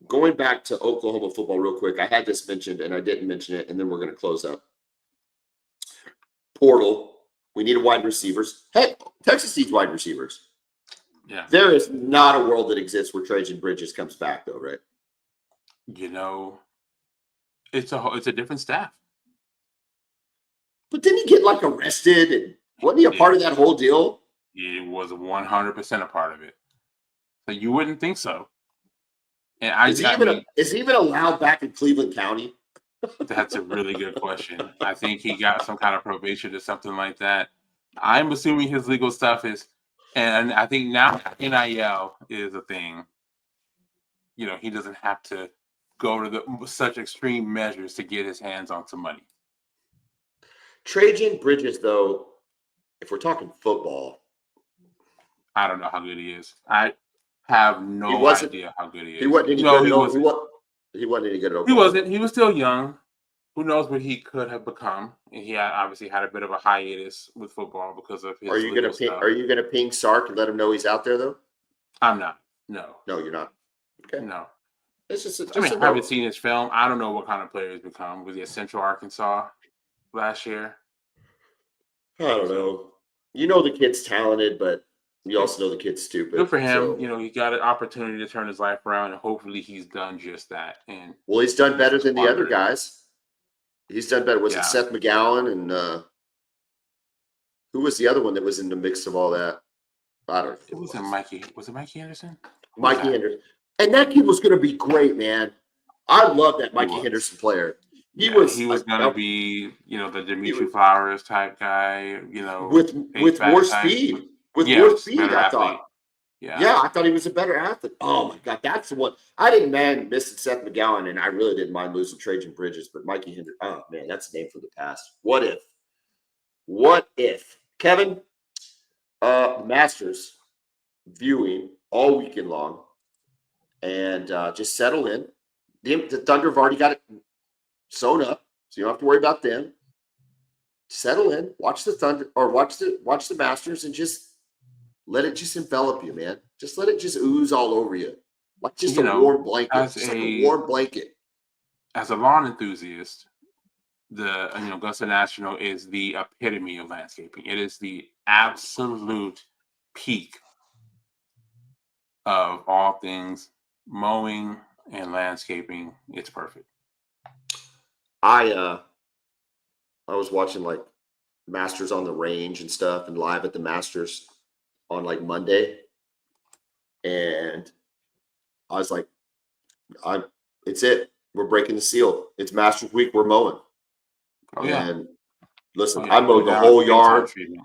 going back to Oklahoma football real quick, I had this mentioned and I didn't mention it, and then we're going to close up. Portal. We need a wide receivers. Heck, Texas needs wide receivers. Yeah. There is not a world that exists where Trajan Bridges comes back, though, right? It's a different staff. But didn't he get arrested? And wasn't he a part of that whole deal? He was 100% a part of it. So you wouldn't think so. And is he even allowed back in Cleveland County? That's a really good question. I think he got some kind of probation or something like that. I'm assuming his legal stuff is, and I think now NIL is a thing. He doesn't have to go to such extreme measures to get his hands on some money. Trajan Bridges, though, if we're talking football, I don't know how good he is. I have no idea how good he is. He wasn't any good. He wasn't any good at Oklahoma. He wasn't. He was still young. Who knows what he could have become? And he obviously had a bit of a hiatus with football because of his. Are you gonna ping Sark and let him know he's out there though? I'm not. No. No, you're not. Okay. No. It's just. I haven't seen his film. I don't know what kind of player he's become. Was he at Central Arkansas last year? I don't know. The kid's talented, but you also know the kid's stupid. Good for him. So, he got an opportunity to turn his life around, and hopefully he's done just that. And he's done better than the other guys. He's done better. Was it Seth McGowan and who was the other one that was in the mix of all that? I don't know. It wasn't Mikey. Was it Mikey Henderson? Mikey Henderson. And that kid was going to be great, man. I love that Mikey Henderson player. He was going to be, the Dimitri Flowers type guy, with more speed. With more speed, I thought. Yeah, I thought he was a better athlete. Oh my God, that's the one. I didn't mind missing Seth McGowan, and I really didn't mind losing Trajan Bridges, but Mikey Henderson. Oh man, that's a name for the past. What if? Kevin, Masters viewing all weekend long, and just settle in. The Thunder have already got it sewn up, so you don't have to worry about them. Settle in, watch the Thunder or watch the Masters, and just let it just envelop you, man. Just let it just ooze all over you, like just a warm blanket. Just like a warm blanket. As a lawn enthusiast, the Augusta National is the epitome of landscaping. It is the absolute peak of all things mowing and landscaping. It's perfect. I was watching Masters on the range and stuff, and live at the Masters on like Monday. And I was like, it's it. We're breaking the seal. It's Masters week. We're mowing. Oh yeah. And listen, Oh, yeah. I mowed the Now whole it's big time yard. treatment.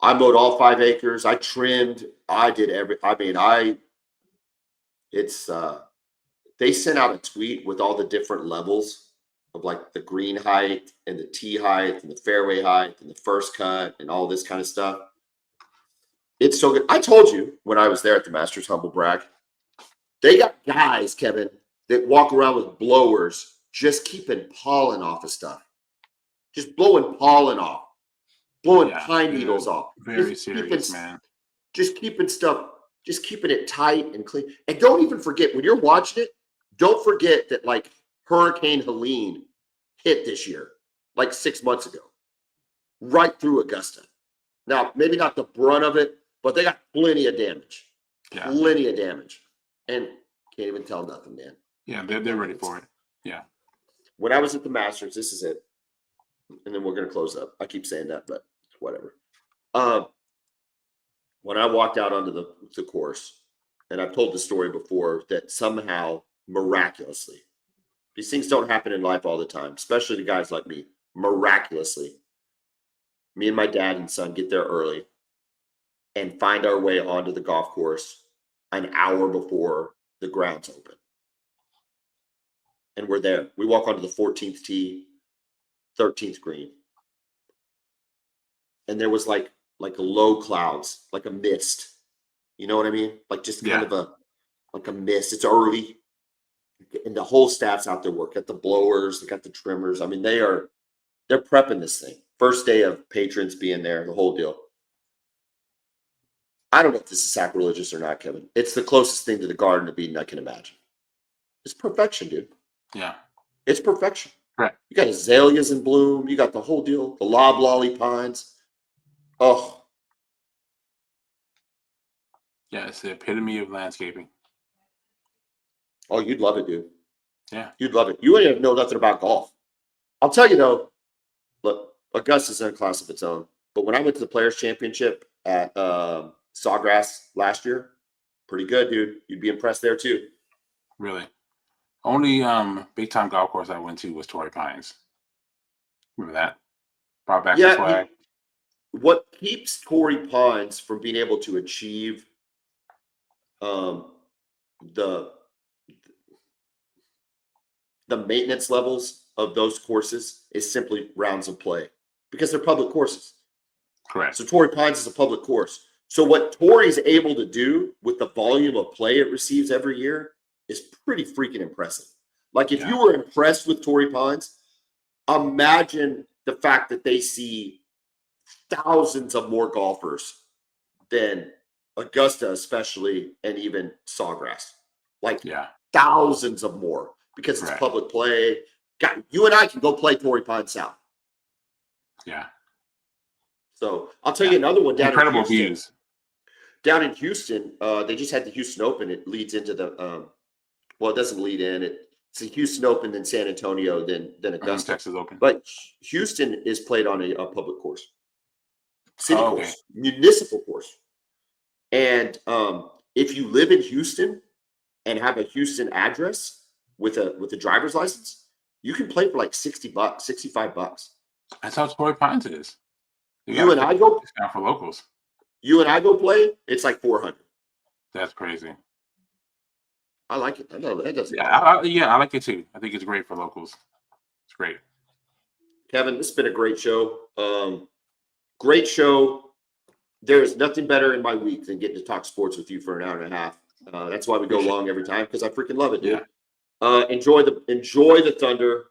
I mowed all 5 acres. I trimmed. I did they sent out a tweet with all the different levels of like the green height and the tee height and the fairway height and the first cut and all this kind of stuff. It's so good. I told you when I was there at the Masters, humble brag, they got guys, Kevin, that walk around with blowers just keeping pollen off of stuff. Just blowing pollen off, blowing pine needles off. Very serious, man. Just keeping it tight and clean. And don't even forget, when you're watching it, don't forget that like Hurricane Helene hit this year, like 6 months ago, right through Augusta. Now, maybe not the brunt of it, but they got plenty of damage. Yeah. Plenty of damage. And can't even tell nothing, man. Yeah, they're ready for it. Yeah. When I was at the Masters, this is it. And then we're going to close up. I keep saying that, but whatever. When I walked out onto the course, and I've told the story before, that somehow, miraculously, these things don't happen in life all the time, especially to guys like me. Miraculously, me and my dad and son get there early and find our way onto the golf course an hour before the grounds open. And we're there. We walk onto the 14th tee, 13th green. And there was like low clouds, like a mist. You know what I mean? Like just kind of a mist. It's early. And the whole staff's out there working. Got the blowers, they got the trimmers. I mean, they're prepping this thing. First day of patrons being there, the whole deal. I don't know if this is sacrilegious or not, Kevin. It's the closest thing to the Garden of Eden I can imagine. It's perfection, dude. Yeah. It's perfection. Right. You got azaleas in bloom. You got the whole deal. The loblolly pines. Oh. Yeah, it's the epitome of landscaping. Oh, you'd love it, dude. Yeah. You'd love it. You wouldn't even know nothing about golf. I'll tell you, though, look, Augusta's in a class of its own. But when I went to the Players' Championship at Sawgrass last year, pretty good, dude. You'd be impressed there, too. Really? Only big-time golf course I went to was Torrey Pines. Remember that? Brought back the swag. What keeps Torrey Pines from being able to achieve the maintenance levels of those courses is simply rounds of play, because they're public courses. Correct. So Torrey Pines is a public course. So what Torrey's able to do with the volume of play it receives every year is pretty freaking impressive. Like if you were impressed with Torrey Pines, imagine the fact that they see thousands of more golfers than Augusta, especially, and even Sawgrass. Like thousands of more, because it's public play. God, you and I can go play Torrey Pines South. Yeah. So I'll tell you another one down incredible in Houston. views. Down in Houston, they just had the Houston Open. It leads into the it doesn't lead in. It's the Houston Open, then San Antonio, then Augusta. Texas Open. But Houston is played on a public course, city course, municipal course. And if you live in Houston and have a Houston address with a driver's license, you can play for like $60, $65. That's how Torrey Pines is. You and I go discount for locals. You and I go play, it's like $400. That's crazy. I like it. I know that doesn't. I like it too. I think it's great for locals. It's great. Kevin, this has been a great show. Great show. There is nothing better in my week than getting to talk sports with you for an hour and a half. That's why we go long every time, because I freaking love it, dude. Enjoy the Thunder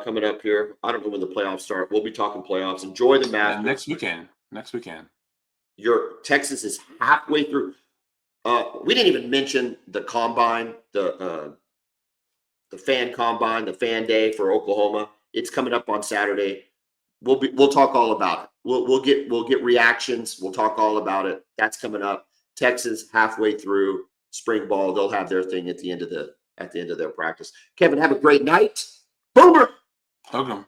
coming up here. I don't know when the playoffs start. We'll be talking playoffs. Enjoy the match. Next weekend. Your Texas is halfway through. We didn't even mention the combine, the fan combine, the fan day for Oklahoma. It's coming up on Saturday. We'll talk all about it. We'll get reactions. We'll talk all about it. That's coming up. Texas halfway through spring ball. They'll have their thing at the end of their practice. Kevin, have a great night. Boomer. Hook 'em.